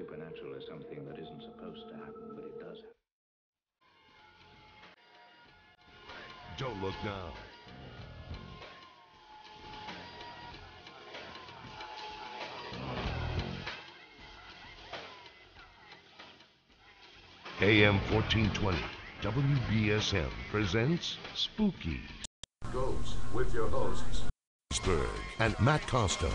supernatural is something that isn't supposed to happen, but it does happen. Don't look now. AM 1420, WBSM presents Spooky. Goes with your hosts, Pittsburgh and Matt Costa.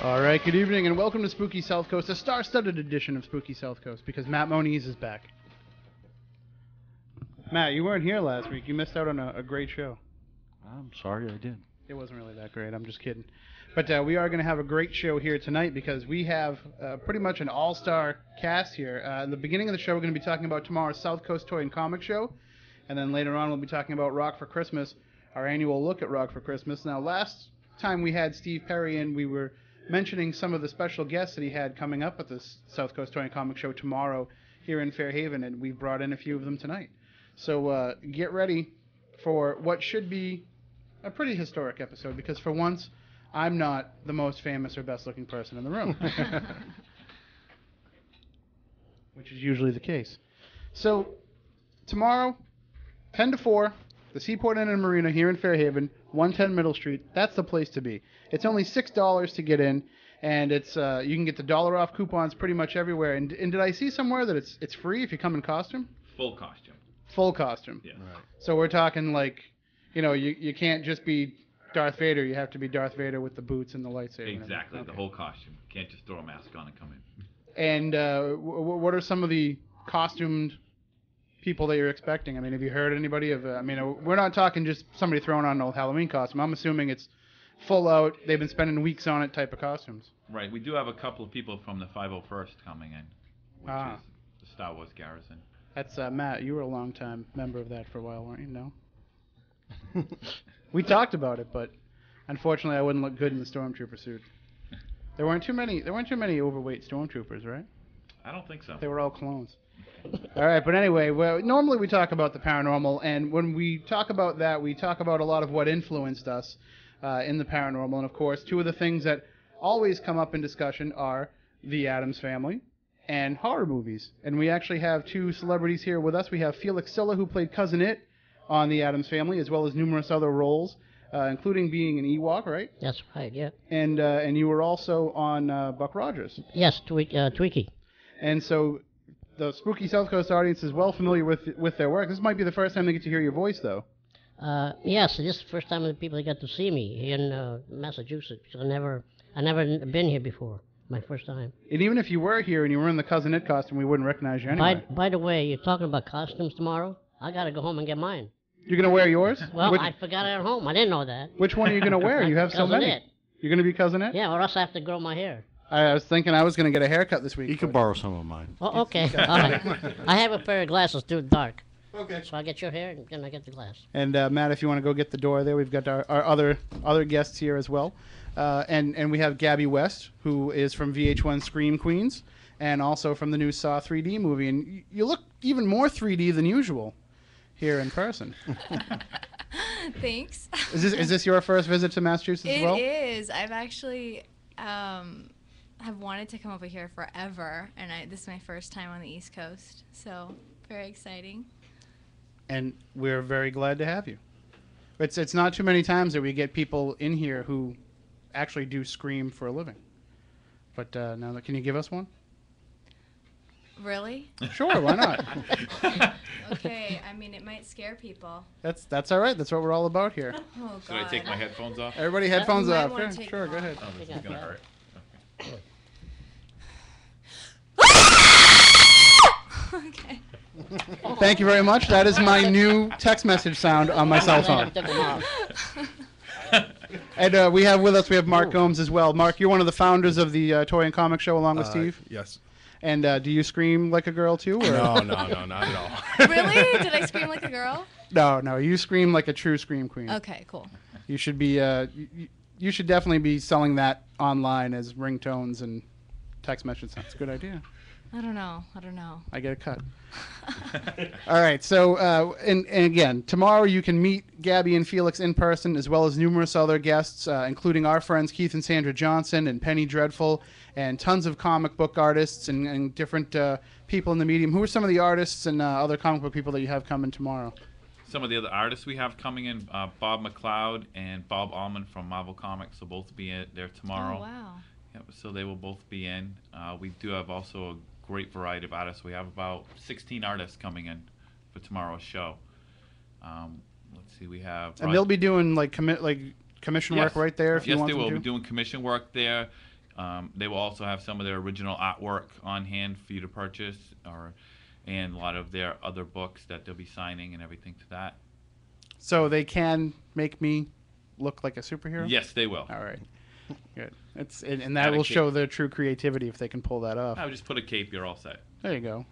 All right, good evening and welcome to Spooky Southcoast, a star-studded edition of Spooky Southcoast, because Matt Moniz is back. Matt, you weren't here last week. You missed out on a great show. I'm sorry I did. It wasn't really that great. I'm just kidding. But we are going to have a great show here tonight because we have pretty much an all-star cast here. In the beginning of the show, we're going to be talking about tomorrow's Southcoast Toy and Comic Show. And then later on, we'll be talking about Rock for Christmas, our annual look at Rock for Christmas. Now, last time we had Steve Perry in, we were mentioning some of the special guests that he had coming up at the Southcoast Toy and Comic Show tomorrow here in Fairhaven, and we've brought in a few of them tonight. So get ready for what should be a pretty historic episode, because for once, I'm not the most famous or best-looking person in the room, which is usually the case. So tomorrow, 10 to 4, the Seaport Inn and Marina here in Fairhaven, 110 Middle Street. That's the place to be. It's only $6 to get in, and it's you can get the $1 off coupons pretty much everywhere. And did I see somewhere that it's free if you come in costume? Full costume. Full costume. Yeah. Right. So we're talking like, you can't just be Darth Vader. You have to be Darth Vader with the boots and the lightsaber. Exactly, Okay. the whole costume. Can't just throw a mask on and come in. And what are some of the costumed people that you're expecting? I mean, have you heard anybody of? We're not talking just somebody throwing on an old Halloween costume. I'm assuming it's full out. They've been spending weeks on it type of costumes. Right, we do have a couple of people from the 501st coming in, which is the Star Wars Garrison. That's Matt. You were a long-time member of that for a while, weren't you? No. We talked about it, but unfortunately, I wouldn't look good in the stormtrooper suit. There weren't too many overweight stormtroopers, right? I don't think so. They were all clones. All right, but anyway, normally we talk about the paranormal, and when we talk about that, we talk about a lot of what influenced us in the paranormal. And of course, two of the things that always come up in discussion are the Addams Family and horror movies. And we actually have two celebrities here with us. We have Felix Silla, who played Cousin It on the Addams Family, as well as numerous other roles, including being an Ewok, right? That's right, yeah. And you were also on Buck Rogers. Yes, Tweaky. And so the Spooky Southcoast audience is well familiar with their work. This might be the first time they get to hear your voice, though. Yes, this is the first time that people got to see me here in Massachusetts. Because I never been here before. My first time. And even if you were here and you were in the Cousin It costume, we wouldn't recognize you anyway. By the way, you're talking about costumes tomorrow? I gotta go home and get mine. You're going to wear yours? Well, I forgot it at home. I didn't know that. Which one are you going to wear? You have so Cousin many. It. You're going to be Cousin It? Yeah, or else I have to grow my hair. I was thinking I was going to get a haircut this week. You can borrow some of mine. Oh, okay. All right. I have a pair of glasses, too dark. Okay. So I'll get your hair, and then I get the glass. And Matt, if you want to go get the door there, we've got our other guests here as well. And we have Gabby West, who is from VH1 Scream Queens, and also from the new Saw 3D movie. And you look even more 3D than usual here in person. Thanks. Is this your first visit to Massachusetts as well? It is. I've actually have wanted to come over here forever, and this is my first time on the East Coast, so very exciting. And we're very glad to have you. It's not too many times that we get people in here who actually do Scream for a living. But now, can you give us one? Really? Sure, why not? Okay, I mean, it might scare people. That's all right. That's what we're all about here. Oh, God. Should I take my headphones off? Everybody headphones off. Sure, go ahead. Oh, this is going to hurt. Okay. Thank you very much. That is my new text message sound on my cell phone. And we have Mark Gomes as well. Mark, you're one of the founders of the Toy and Comic Show along with Steve? Yes. And do you scream like a girl too? Or? No, not at all. Really? Did I scream like a girl? No, you scream like a true Scream Queen. Okay, cool. You should be. You should definitely be selling that online as ringtones and text messages. That's a good idea. I don't know. I get a cut. All right. So, and again, tomorrow you can meet Gabby and Felix in person, as well as numerous other guests, including our friends Keith and Sandra Johnson and Penny Dreadful, and tons of comic book artists and different people in the medium. Who are some of the artists and other comic book people that you have coming tomorrow? Some of the other artists we have coming in, Bob McLeod and Bob Allman from Marvel Comics will both be there tomorrow. Oh, wow. Yep, so they will both be in. We do have also a great variety of artists. We have about 16 artists coming in for tomorrow's show. Let's see, we have... And they'll be doing commission work right there if you want them to? Yes, they will be doing commission work there. They will also have some of their original artwork on hand for you to purchase, and a lot of their other books that they'll be signing and everything to that. So they can make me look like a superhero? Yes, they will. All right. Good. And that will show their true creativity if they can pull that off. I would just put a cape, you're all set. There you go.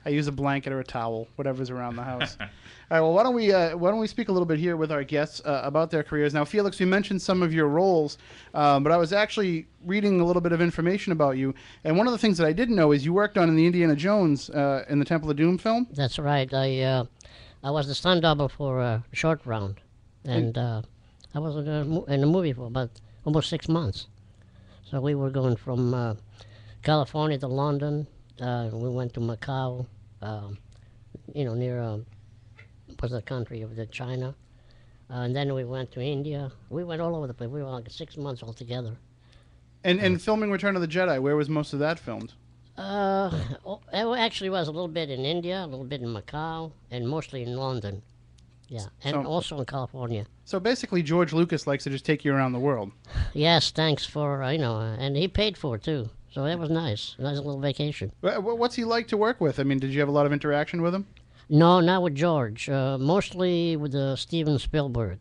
I use a blanket or a towel, whatever's around the house. All right. Well, why don't we speak a little bit here with our guests about their careers? Now, Felix, you mentioned some of your roles, but I was actually reading a little bit of information about you, and one of the things that I didn't know is you worked on in the Indiana Jones in the Temple of Doom film. That's right. I was the stunt double for Short Round, and I was in the movie for about almost 6 months. So we were going from California to London. We went to Macau, near was the country of China. And then we went to India. We went all over the place. We were like 6 months altogether. And filming Return of the Jedi, where was most of that filmed? It actually was a little bit in India, a little bit in Macau, and mostly in London. Yeah, and also in California. So basically, George Lucas likes to just take you around the world. Yes, thanks for, and he paid for it, too. So that was nice. Nice little vacation. What's he like to work with? I mean, did you have a lot of interaction with him? No, not with George. Mostly with Steven Spielberg,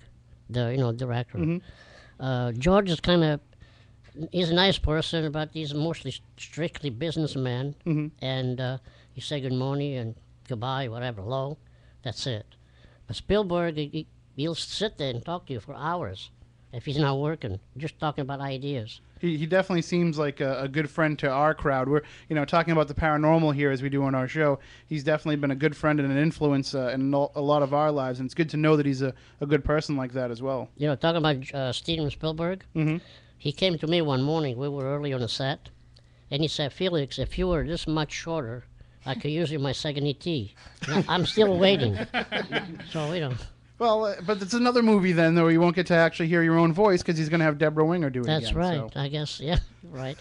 the director. Mm-hmm. George is he's a nice person, but he's mostly strictly businessman. Mm-hmm. And you say good morning and goodbye, whatever, hello. That's it. But Spielberg, he'll sit there and talk to you for hours if he's not working, just talking about ideas. He definitely seems like a good friend to our crowd. We're talking about the paranormal here as we do on our show. He's definitely been a good friend and an influence in a lot of our lives, and it's good to know that he's a good person like that as well. Talking about Steven Spielberg, mm-hmm. He came to me one morning. We were early on the set, and he said, "Felix, if you were this much shorter, I could use you my second ET." Now, I'm still waiting. So, Well, but it's another movie then, though. You won't get to actually hear your own voice because he's going to have Deborah Winger do it That's again. right. So. I guess, yeah, right.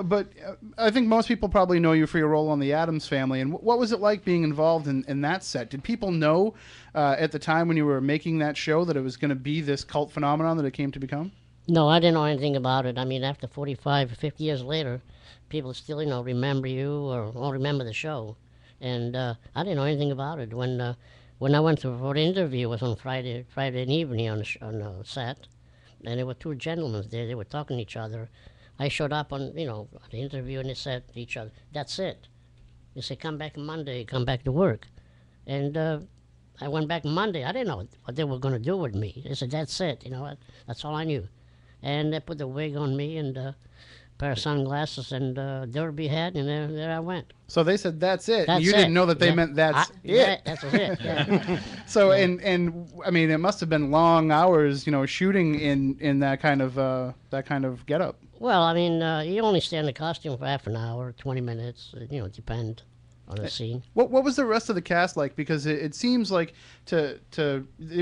But I think most people probably know you for your role on the Addams Family. And what was it like being involved in that set? Did people know at the time when you were making that show that it was going to be this cult phenomenon that it came to become? No, I didn't know anything about it. I mean, after 45, 50 years later, people still, remember you or remember the show. And I didn't know anything about it. When I went for the interview, it was on Friday evening on the set, and there were two gentlemen there. They were talking to each other. I showed up on the interview, and they said to each other, "That's it." They said, "Come back Monday. Come back to work." And I went back Monday. I didn't know what they were going to do with me. They said, "That's it." That's all I knew. And they put the wig on me and a pair of sunglasses and derby hat, and there I went. So they said, "That's it." That's you didn't know that they meant that's it. That's it. Yeah. So and I mean, it must have been long hours, shooting in that kind of getup. Well, I mean, you only stay in the costume for half an hour, 20 minutes. Depend on the scene. What was the rest of the cast like? Because it seems like they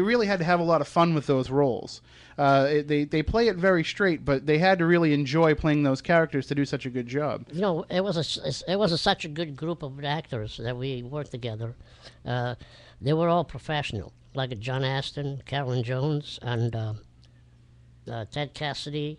really had to have a lot of fun with those roles. They play it very straight, but they had to really enjoy playing those characters to do such a good job. It was such a good group of actors that we worked together. They were all professional, like John Aston, Carolyn Jones, and Ted Cassidy,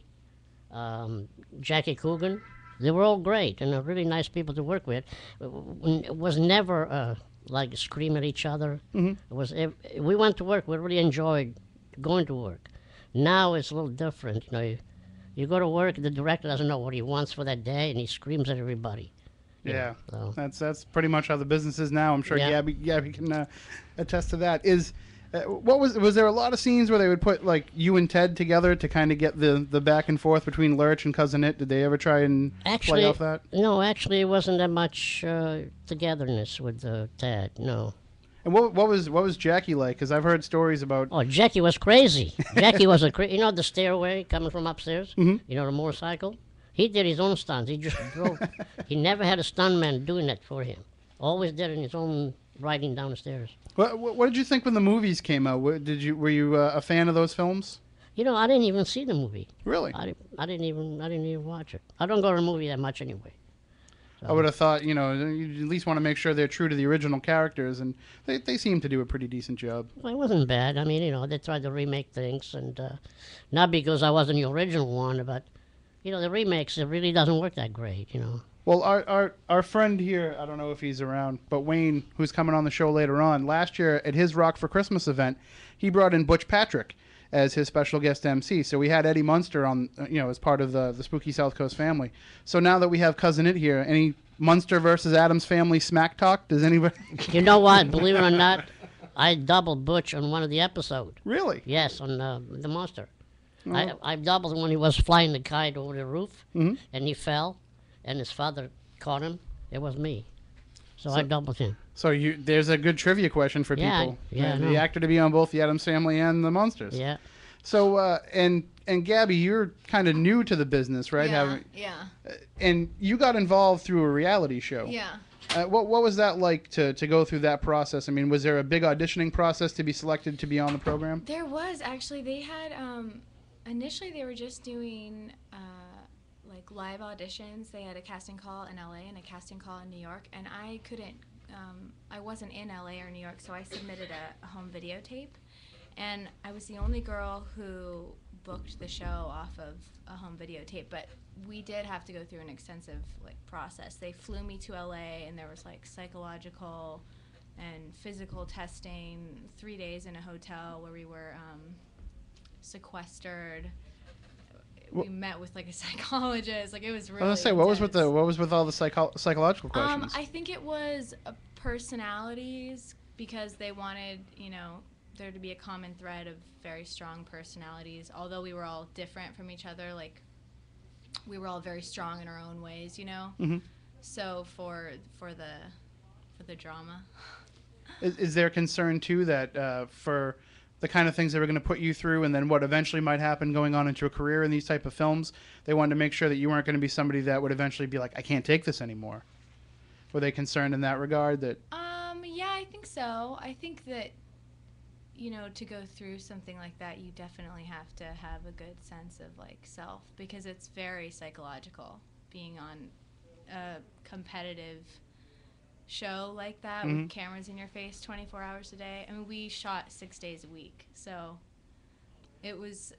Jackie Coogan. They were all great and really nice people to work with. It was never like screaming at each other. Mm-hmm. We went to work. We really enjoyed going to work. Now it's a little different. You go to work, the director doesn't know what he wants for that day, and he screams at everybody. Yeah, so. That's pretty much how the business is now. I'm sure Gabby can attest to that. Was there a lot of scenes where they would put like you and Ted together to kind of get the back and forth between Lurch and Cousin It? Did they ever try and play off that? No, actually, it wasn't that much togetherness with Ted. No. And what was Jackie like? Because I've heard stories about. Oh, Jackie was crazy. Jackie was you know the stairway coming from upstairs. Mhm. You know the motorcycle. He did his own stunts. He just drove. He never had a stuntman doing that for him. Always did it in his own riding down the stairs. What did you think when the movies came out? Were you a fan of those films? You know, I didn't even see the movie. Really? I didn't even watch it. I don't go to the movie that much anyway. So. I would have thought, you at least want to make sure they're true to the original characters, and they seem to do a pretty decent job. Well, it wasn't bad. I mean, they tried to remake things, and not because I wasn't the original one, but, the remakes, it really doesn't work that great, Well, our friend here, I don't know if he's around, but Wayne, who's coming on the show later on, last year at his Rock for Christmas event, he brought in Butch Patrick as his special guest MC. So we had Eddie Munster on, as part of the Spooky Southcoast family. So now that we have Cousin It here, any Munster versus Addams Family smack talk? Does anybody? You know what? Believe it or not, I doubled Butch on one of the episodes. Really? Yes, on the Monster. Oh. I doubled when he was flying the kite over the roof, Mm-hmm. and he fell, and his father caught him. It was me. So I doubled him. So there's a good trivia question for Yeah, people. yeah, I The know. actor to be on both the Addams Family and the Monsters. Yeah. So and Gabby, you're kind of new to the business, right? Yeah. And you got involved through a reality show. Yeah. What was that like to go through that process? I mean, was there a big auditioning process to be selected to be on the program? There was actually. They had initially they were just doing like live auditions. They had a casting call in LA and a casting call in New York, and I couldn't. I wasn't in LA or New York, so I submitted a home videotape, and I was the only girl who booked the show off of a home videotape. But we did have to go through an extensive process. They flew me to LA, and there was psychological and physical testing. 3 days in a hotel where we were sequestered. We met with a psychologist. It was really. I was gonna say, what was with all the psychological questions? I think it was personalities, because they wanted there to be a common thread of very strong personalities. Although we were all different from each other, we were all very strong in our own ways, Mm-hmm. So for the drama. Is there concern too that for the kind of things they were going to put you through, and then what eventually might happen going on into a career in these type of films, they wanted to make sure that you weren't going to be somebody that would eventually be like, I can't take this anymore? Were they concerned in that regard? That Yeah, I think so. I think that to go through something like that, you definitely have to have a good sense of self, because it's very psychological being on a competitive show like that, Mm-hmm. with cameras in your face 24 hours a day. I mean, we shot 6 days a week, so it was.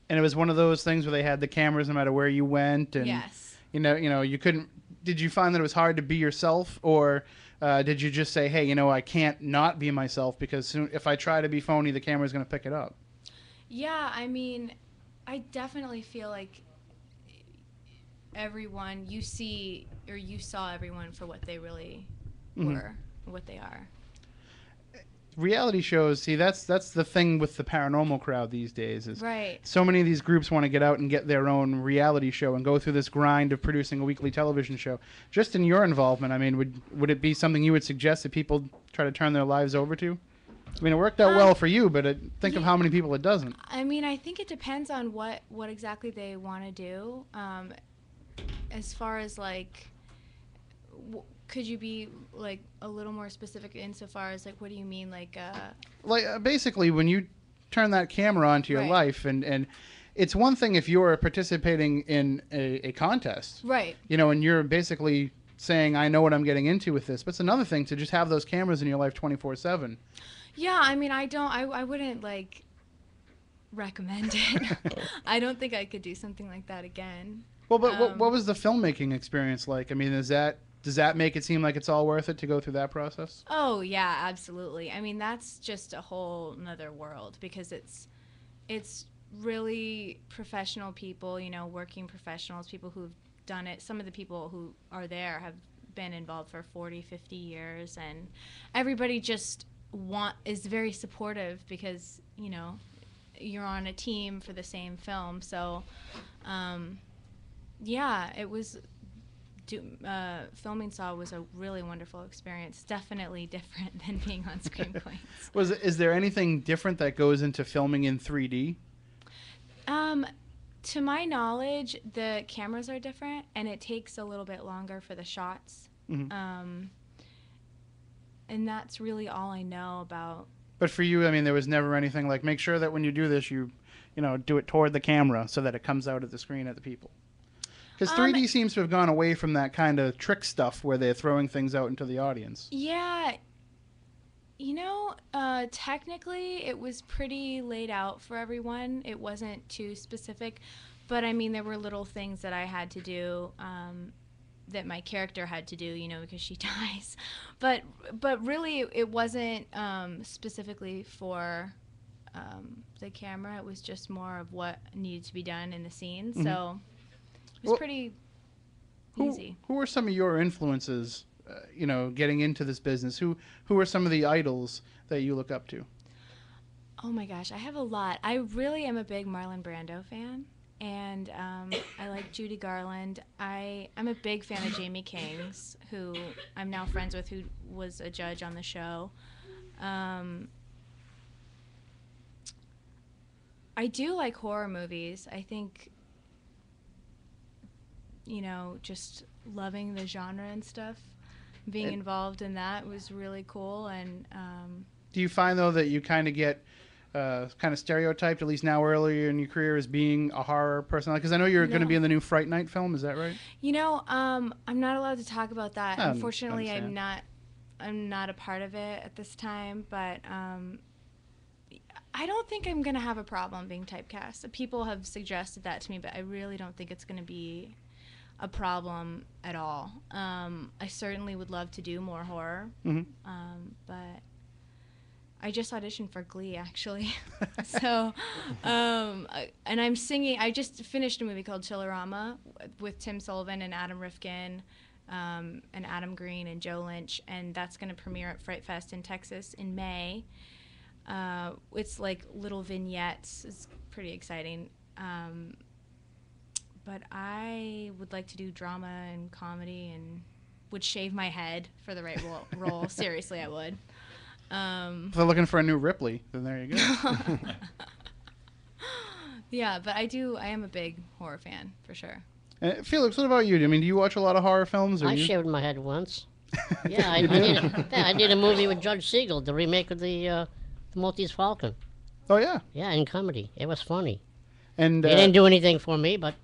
And it was one of those things where they had the cameras no matter where you went, and Yes. you couldn't. Did you find that it was hard to be yourself, or did you just say, hey, I can't not be myself, because if I try to be phony, the camera's going to pick it up? Yeah, I mean, I definitely feel like everyone you saw everyone for what they really Mm-hmm. were, what they are. Reality shows, see, that's the thing with the paranormal crowd these days, is Right. so many of these groups want to get out and get their own reality show and go through this grind of producing a weekly television show. Just in your involvement, I mean, would it be something you would suggest that people try to turn their lives over to? I mean, it worked out well for you, but think of how many people it doesn't. I mean, I think it depends on what exactly they want to do. As far as could you be a little more specific insofar as what do you mean Basically, when you turn that camera onto your Right. life, and it's one thing if you're participating in a contest, Right. And you're basically saying, I know what I'm getting into with this, but it's another thing to just have those cameras in your life 24/7. Yeah, I mean, I wouldn't recommend it. I don't think I could do something like that again. Well, but what was the filmmaking experience like? I mean, does that make it seem like it's all worth it to go through that process? Oh yeah, absolutely. I mean, that's just a whole nother world, because it's really professional people, working professionals, people who've done it. Some of the people who are there have been involved for 40, 50 years, and everybody just is very supportive because, you know, you're on a team for the same film. So, yeah, it was filming Saw was a really wonderful experience. Definitely different than being on Scream Queens. Is there anything different that goes into filming in 3D? To my knowledge, the cameras are different, and it takes a little bit longer for the shots. And that's really all I know about. But for you, I mean, there was never anything like, make sure that when you do this, you know, do it toward the camera so that it comes out at the screen at the people. Because 3D seems to have gone away from that kind of trick stuff where they're throwing things out into the audience. Yeah. You know, technically it was pretty laid out for everyone. It wasn't too specific. But, I mean, there were little things that I had to do that my character had to do, you know, because she dies. But really, it wasn't specifically for the camera. It was just more of what needed to be done in the scene. So it was pretty easy. Who are some of your influences, you know, getting into this business? Who are some of the idols that you look up to? Oh, my gosh. I have a lot. I really am a big Marlon Brando fan. And I like Judy Garland. I'm a big fan of Jamie King's, who I'm now friends with, who was a judge on the show. I do like horror movies. I think, you know, just loving the genre and stuff, being involved in that was really cool. And do you find, though, that you kind of get kind of stereotyped, at least now earlier in your career, as being a horror personality? Because I know you're going to be in the new Fright Night film. Is that right? You know, I'm not allowed to talk about that. Unfortunately, I'm not a part of it at this time. But I don't think I'm going to have a problem being typecast. People have suggested that to me, but I really don't think it's going to be a problem at all. I certainly would love to do more horror, but I just auditioned for Glee, actually. So, and I'm singing. I just finished a movie called Chillerama with Tim Sullivan and Adam Rifkin, and Adam Green and Joe Lynch, and that's going to premiere at Fright Fest in Texas in May. It's like little vignettes. It's pretty exciting. But I would like to do drama and comedy, and would shave my head for the right role. Seriously, I would. If they're looking for a new Ripley, then there you go. Yeah, but I am a big horror fan, for sure. Felix, what about you? I mean, do you watch a lot of horror films? I shaved my head once. Yeah, I did a movie with Judge Siegel, the remake of the Maltese Falcon. Oh, yeah? Yeah, in comedy. It was funny. And he didn't do anything for me, but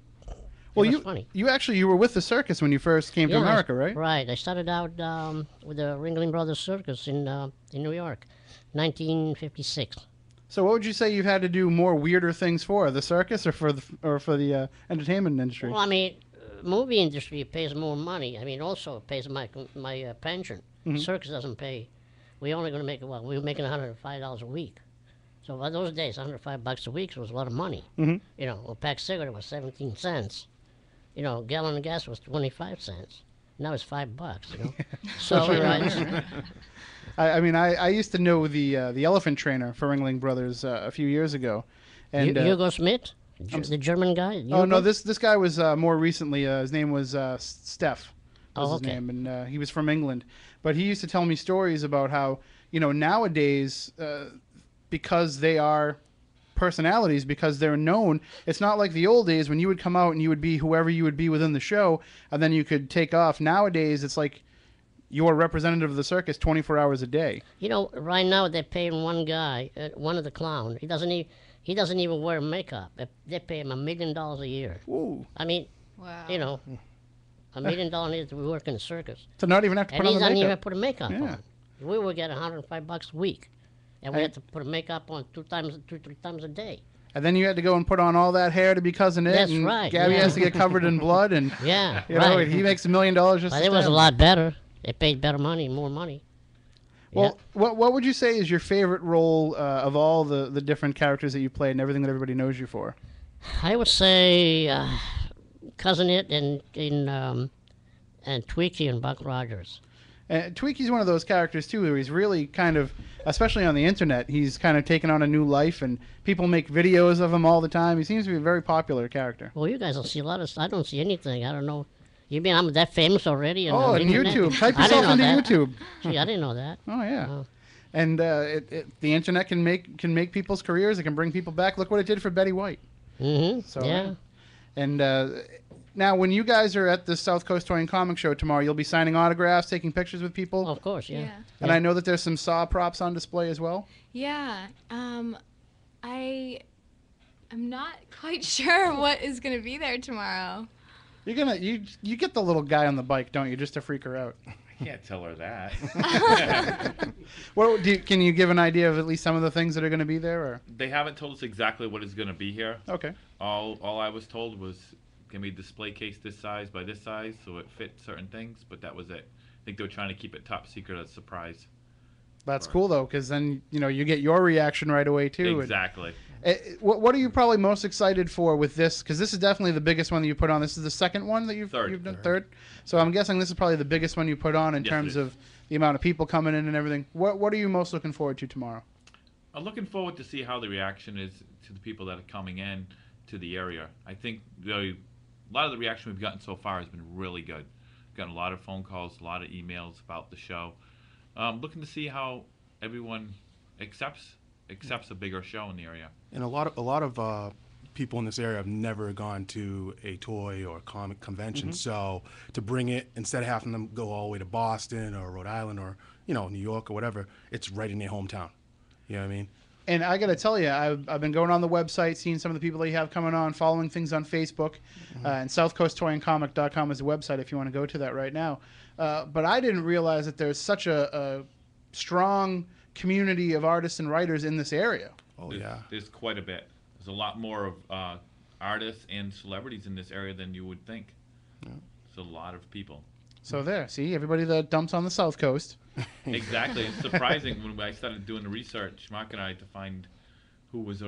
well, it was funny. You were with the circus when you first came to America, right? Right. I started out with the Ringling Brothers Circus in New York, 1956. So what would you say you've had to do more weirder things for, the circus or for the entertainment industry? Well, I mean, movie industry pays more money. I mean, also it pays my pension. Circus doesn't pay. We're only going to make we were making $105 a week. So by those days, $105 a week was a lot of money. You know, a pack of cigarette was 17 cents. You know, a gallon of gas was 25 cents. Now it's $5. You know, so I mean, I used to know the elephant trainer for Ringling Brothers a few years ago, and Hugo Smith, the German guy. Oh no, this guy was more recently. His name was Steph. Was his okay. name, and he was from England. But he used to tell me stories about how, you know, nowadays, because they are personalities, because they're known, it's not like the old days when you would come out and you would be whoever you would be within the show, and then you could take off. Nowadays, it's like you're a representative of the circus 24 hours a day. You know, right now they're paying one guy, one of the clown. He doesn't even wear makeup. They pay him $1 million a year. Ooh. I mean, wow. You know, $1 million a year to work in the circus. To not even have to put on the makeup. And he doesn't even put a makeup Yeah. on. We would get $105 a week. And we had to put a makeup on 2, 3 times a day. And then you had to go and put on all that hair to be Cousin It. That's and right. Gabby Yeah. has to get covered in blood, and Yeah, you know, right. he makes $1 million just. But to it was a stand. lot better. They paid better money, more money. Well, what would you say is your favorite role of all the different characters that you played and everything that everybody knows you for? I would say Cousin It and Tweaky and Buck Rogers. Tweaky's one of those characters too, where he's really kind of, especially on the internet, he's kind of taken on a new life, and people make videos of him all the time. He seems to be a very popular character. Well, you guys don't see a lot of. I don't see anything. I don't know. You mean I'm that famous already? Oh, On on internet? YouTube. Type I didn't yourself know into that. YouTube. Gee, I didn't know that. Oh yeah. Oh. And the internet can make people's careers. It can bring people back. Look what it did for Betty White. Mm-hmm. So Yeah. And now, when you guys are at the Southcoast Toy and Comic Show tomorrow, you'll be signing autographs, taking pictures with people. Of course, yeah. Yeah. And I know that there's some Saw props on display as well. Yeah. I'm not quite sure what is going to be there tomorrow. You get the little guy on the bike, don't you, just to freak her out? I can't tell her that. Can you give an idea of at least some of the things that are going to be there? Or? They haven't told us exactly what is going to be here. Okay. All I was told was give me a display case this size by this size, so it fit certain things, but that was it. I think they were trying to keep it top secret as a surprise. That's cool though, because then you get your reaction right away too. Exactly. What are you probably most excited for with this? Because this is definitely the biggest one that you put on. This is the second one that you've done. Third. So I'm guessing this is probably the biggest one you put on in terms of the amount of people coming in and everything. What are you most looking forward to tomorrow? I'm looking forward to see how the reaction is to the people that are coming in to the area. I think a lot of the reaction we've gotten so far has been really good. We've gotten a lot of phone calls, a lot of emails about the show. Looking to see how everyone accepts a bigger show in the area. And a lot of people in this area have never gone to a toy or comic convention. So to bring it, instead of having them go all the way to Boston or Rhode Island or New York or whatever, it's right in their hometown. You know what I mean? And I got to tell you, I've been going on the website, seeing some of the people that you have coming on, following things on Facebook, and SouthcoastToyandComic.com is the website if you want to go to that right now. But I didn't realize that there's such a strong community of artists and writers in this area. Oh, There's quite a bit. There's a lot more of artists and celebrities in this area than you would think. Yeah. It's a lot of people. So there, see, everybody that dumps on the South Coast. Exactly. It's surprising when I started doing the research, Mark and I, to find who was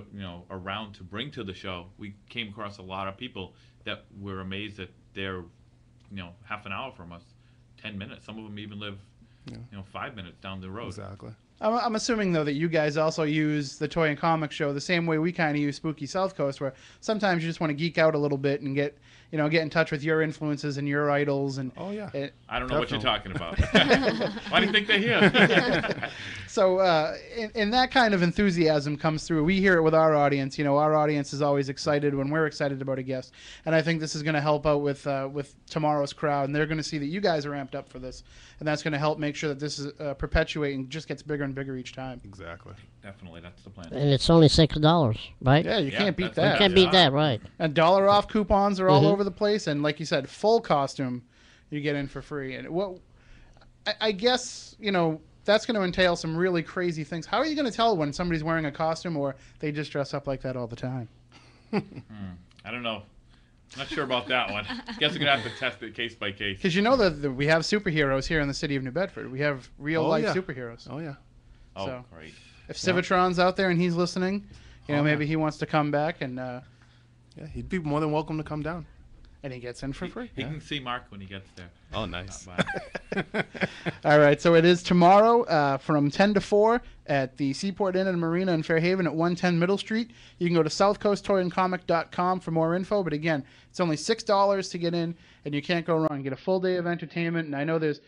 around to bring to the show. We came across a lot of people that were amazed that they're half an hour from us, 10 minutes. Some of them even live 5 minutes down the road. Exactly. I'm assuming, though, that you guys also use the Toy and Comic Show the same way we kind of use Spooky South Coast, where sometimes you just want to geek out a little bit and get in touch with your influences and your idols. And I don't know what you're talking about. Why do you think they're here? So, and that kind of enthusiasm comes through. We hear it with our audience. Our audience is always excited when we're excited about a guest, and I think this is going to help out with tomorrow's crowd, and they're going to see that you guys are amped up for this, and that's going to help make sure that this is perpetuate and just gets bigger and bigger each time. Exactly. Definitely, that's the plan. And it's only $6, right? Yeah, you can't beat that. You can't beat that, right? And $1 off coupons are all over the place, and like you said, full costume, you get in for free. And I guess that's going to entail some really crazy things. How are you going to tell when somebody's wearing a costume or they just dress up like that all the time? I don't know. Not sure about that one. Guess we're going to have to test it case by case. Because that we have superheroes here in the city of New Bedford. We have real-life superheroes. Oh, yeah. Oh, great. If Civitron's out there and he's listening, maybe he wants to come back and... yeah, he'd be more than welcome to come down. And he gets in for free. He can see Mark when he gets there. Oh, nice. All right, so it is tomorrow from 10 to 4 at the Seaport Inn and Marina in Fairhaven at 110 Middle Street. You can go to southcoasttoyandcomic.com for more info, but again, it's only $6 to get in, and you can't go wrong. You get a full day of entertainment, and I know there's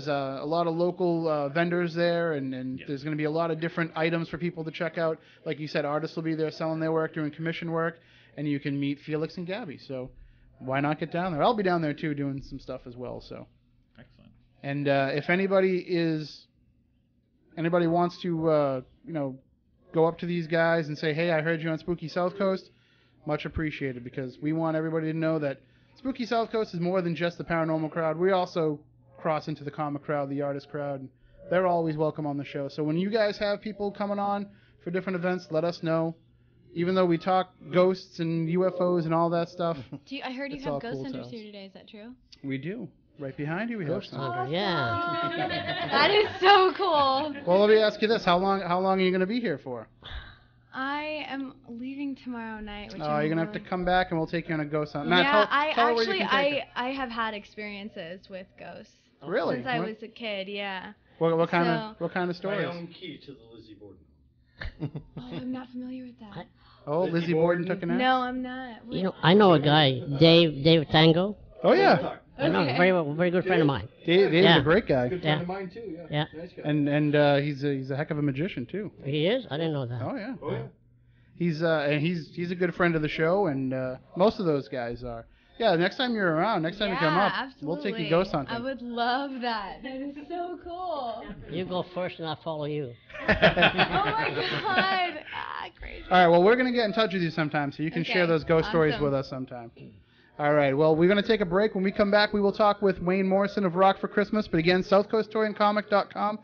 a lot of local vendors there, and there's going to be a lot of different items for people to check out. Like you said, artists will be there selling their work, doing commission work, and you can meet Felix and Gabby, so... why not get down there? I'll be down there too, doing some stuff as well. So, excellent. And if anybody wants to, go up to these guys and say, "Hey, I heard you on Spooky South Coast," much appreciated, because we want everybody to know that Spooky South Coast is more than just the paranormal crowd. We also cross into the comic crowd, the artist crowd. And they're always welcome on the show. So when you guys have people coming on for different events, let us know. Even though we talk ghosts and UFOs and all that stuff. I heard you have Ghost Hunters here today. Is that true? We do. Right behind you, we have some. Hunter, yeah. That is so cool. Well, let me ask you this: How long are you going to be here for? I am leaving tomorrow night. You're going to have to come back, and we'll take you on a ghost hunt. Yeah, Matt, tell her where you can take her. I have had experiences with ghosts. Really? since I was a kid. Yeah. What kind of stories? My own key to the Lizzie Borden. Oh, I'm not familiar with that. Oh, Lizzie Borden took a nap? No, I'm not. You know, I know a guy, Dave Tango. Oh, yeah. I know, very good friend of mine. Dave's Yeah. a great guy. Good friend of mine too. Yeah. Yeah. Nice guy. And he's a heck of a magician, too. He is? I didn't know that. Oh, yeah. Oh yeah. He's a good friend of the show, and most of those guys are. Yeah, next time you're around, next time you come up, we'll take you ghost hunting. I would love that. That is so cool. You go first and I'll follow you. Oh my god. Crazy. All right, well, we're going to get in touch with you sometime so you can share those ghost stories with us sometime. All right, well, we're going to take a break. When we come back, we will talk with Wayne Morrison of Rock for Christmas. But again, SouthCoastToyandComic.com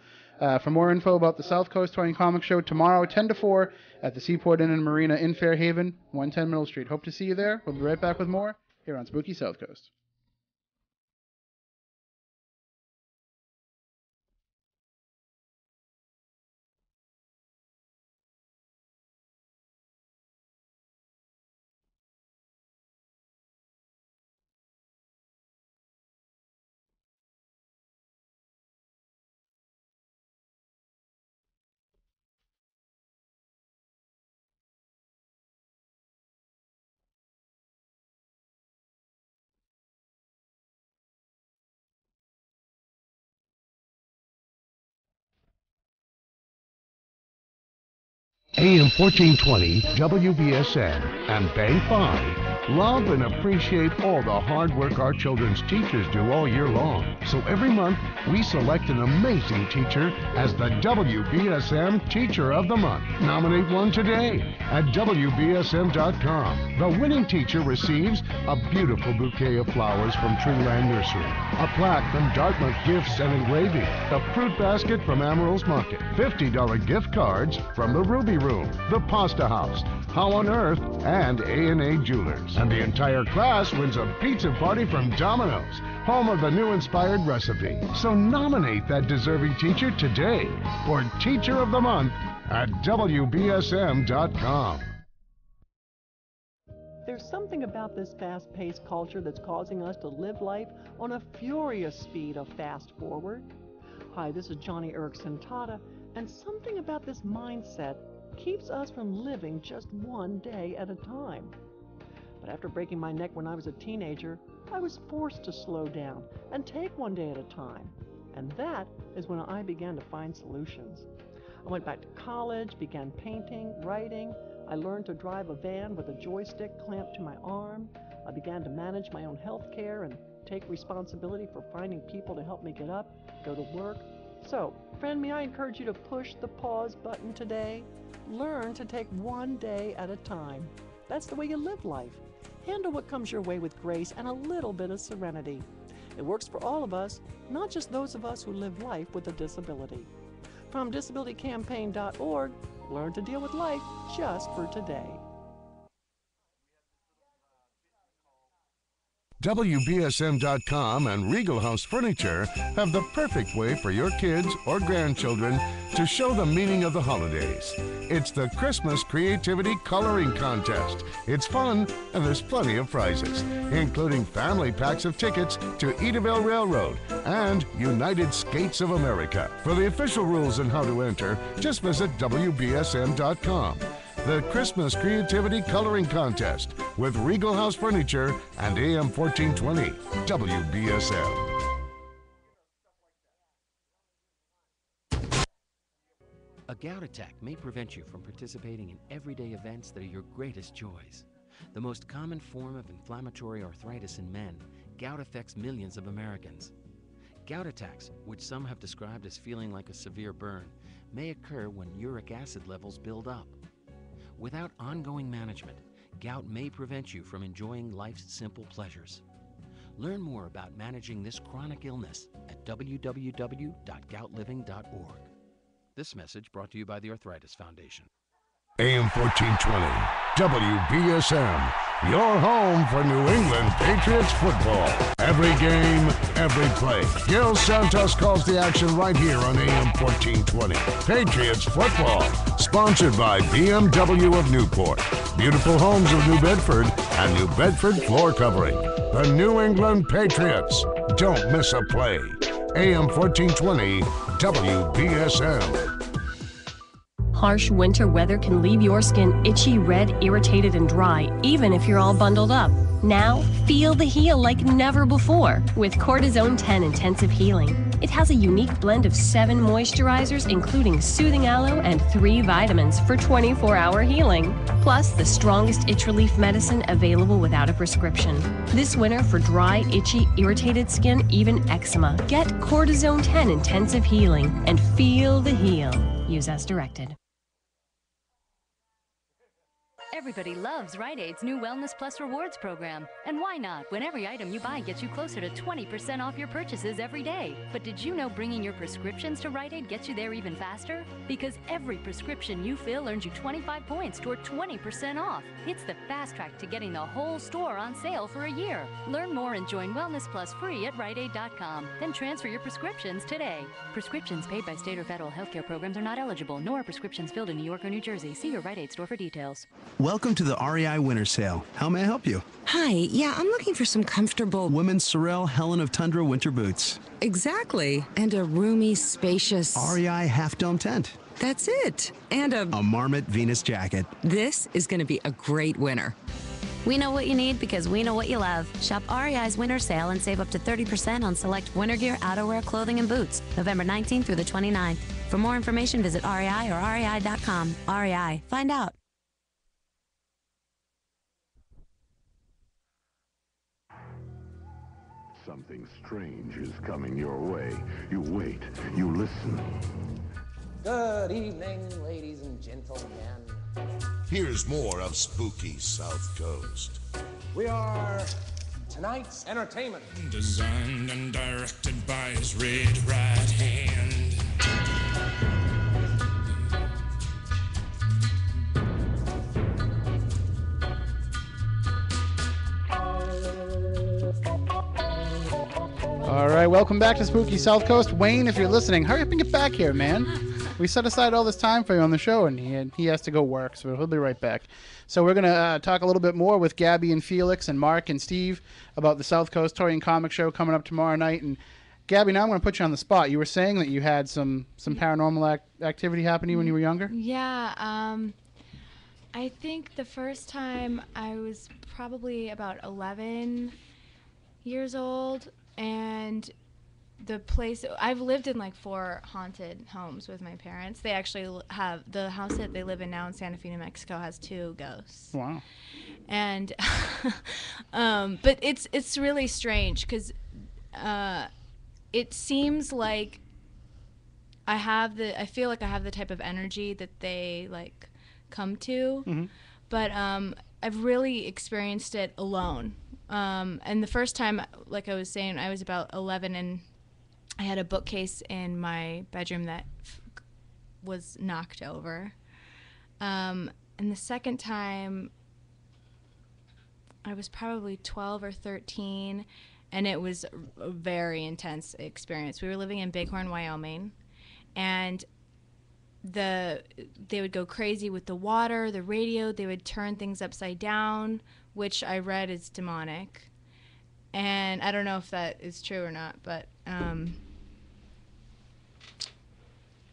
for more info about the South Coast Toy and Comic Show tomorrow, 10 to 4 at the Seaport Inn and Marina in Fairhaven, 110 Middle Street. Hope to see you there. We'll be right back with more here on Spooky South Coast. AM 1420 WBSN and Bank 5 love and appreciate all the hard work our children's teachers do all year long. So every month, we select an amazing teacher as the WBSM Teacher of the Month. Nominate one today at WBSM.com. The winning teacher receives a beautiful bouquet of flowers from Treeland Nursery, a plaque from Dartmouth Gifts and Engraving, a fruit basket from Amaril's Market, $50 gift cards from the Ruby Room, the Pasta House, How on Earth, and A&A Jewelers. And the entire class wins a pizza party from Domino's, home of the new inspired recipe. So nominate that deserving teacher today for Teacher of the Month at WBSM.com. There's something about this fast-paced culture that's causing us to live life on a furious speed of fast forward. Hi, this is Johnny Erickson Tata, and something about this mindset keeps us from living just one day at a time. But after breaking my neck when I was a teenager, I was forced to slow down and take one day at a time. And that is when I began to find solutions. I went back to college, began painting, writing. I learned to drive a van with a joystick clamped to my arm. I began to manage my own health care and take responsibility for finding people to help me get up, go to work. So, friend, may I encourage you to push the pause button today? Learn to take one day at a time. That's the way you live life. Handle what comes your way with grace and a little bit of serenity. It works for all of us, not just those of us who live life with a disability. From disabilitycampaign.org, learn to deal with life just for today. WBSM.com and Regal House Furniture have the perfect way for your kids or grandchildren to show the meaning of the holidays. It's the Christmas Creativity Coloring Contest. It's fun, and there's plenty of prizes, including family packs of tickets to Edaville Railroad and United Skates of America. For the official rules and how to enter, just visit WBSM.com. The Christmas Creativity Coloring Contest with Regal House Furniture and AM 1420 WBSM. A gout attack may prevent you from participating in everyday events that are your greatest joys. The most common form of inflammatory arthritis in men, gout affects millions of Americans. Gout attacks, which some have described as feeling like a severe burn, may occur when uric acid levels build up. Without ongoing management, gout may prevent you from enjoying life's simple pleasures. Learn more about managing this chronic illness at www.goutliving.org. This message brought to you by the Arthritis Foundation. AM 1420 WBSM, your home for New England Patriots football. Every game, every play. Gil Santos calls the action right here on AM 1420. Patriots football, sponsored by BMW of Newport, Beautiful Homes of New Bedford, and New Bedford Floor Covering. The New England Patriots. Don't miss a play. AM 1420 WBSM. Harsh winter weather can leave your skin itchy, red, irritated, and dry, even if you're all bundled up. Now, feel the heal like never before with Cortisone 10 Intensive Healing. It has a unique blend of 7 moisturizers, including soothing aloe and 3 vitamins for 24-hour healing. Plus, the strongest itch relief medicine available without a prescription. This winter, for dry, itchy, irritated skin, even eczema, get Cortisone 10 Intensive Healing and feel the heal. Use as directed. Everybody loves Rite Aid's new Wellness Plus Rewards program. And why not, when every item you buy gets you closer to 20% off your purchases every day? But did you know bringing your prescriptions to Rite Aid gets you there even faster? Because every prescription you fill earns you 25 points toward 20% off. It's the fast track to getting the whole store on sale for a year. Learn more and join Wellness Plus free at RiteAid.com. Then transfer your prescriptions today. Prescriptions paid by state or federal healthcare programs are not eligible, nor are prescriptions filled in New York or New Jersey. See your Rite Aid store for details. Welcome to the REI Winter Sale. How may I help you? Hi, yeah, I'm looking for some comfortable... Women's Sorel Helen of Tundra winter boots. Exactly. And a roomy, spacious... REI half-dome tent. That's it. And a Marmot Venus jacket. This is going to be a great winter. We know what you need because we know what you love. Shop REI's Winter Sale and save up to 30% on select winter gear, outerwear, clothing, and boots. November 19th through the 29th. For more information, visit REI or REI.com. REI. Find out. Something strange is coming your way. You wait, you listen. Good evening, ladies and gentlemen. Here's more of Spooky Southcoast. We are tonight's entertainment. Designed and directed by his red right hand. All right, welcome back to Spooky Southcoast. Wayne, if you're listening, hurry up and get back here, man. We set aside all this time for you on the show, and he has to go work, so he'll be right back. So we're going to talk a little bit more with Gabby and Felix and Mark and Steve about the Southcoast Toy and Comic Show coming up tomorrow night. And Gabby, now I'm going to put you on the spot. You were saying that you had some paranormal activity happening when you were younger? Yeah, I think the first time I was probably about 11 years old, and the place, I've lived in like 4 haunted homes with my parents. They actually have, the house that they live in now in Santa Fe, New Mexico has 2 ghosts. Wow. And, but it's really strange because it seems like I feel like I have the type of energy that they like come to, Mm-hmm. but I've really experienced it alone. And the first time, like I was saying, I was about 11, and I had a bookcase in my bedroom that was knocked over. And the second time, I was probably 12 or 13, and it was a very intense experience. We were living in Bighorn, Wyoming, and they would go crazy with the water, the radio. They would turn things upside down, which I read is demonic. And I don't know if that is true or not, but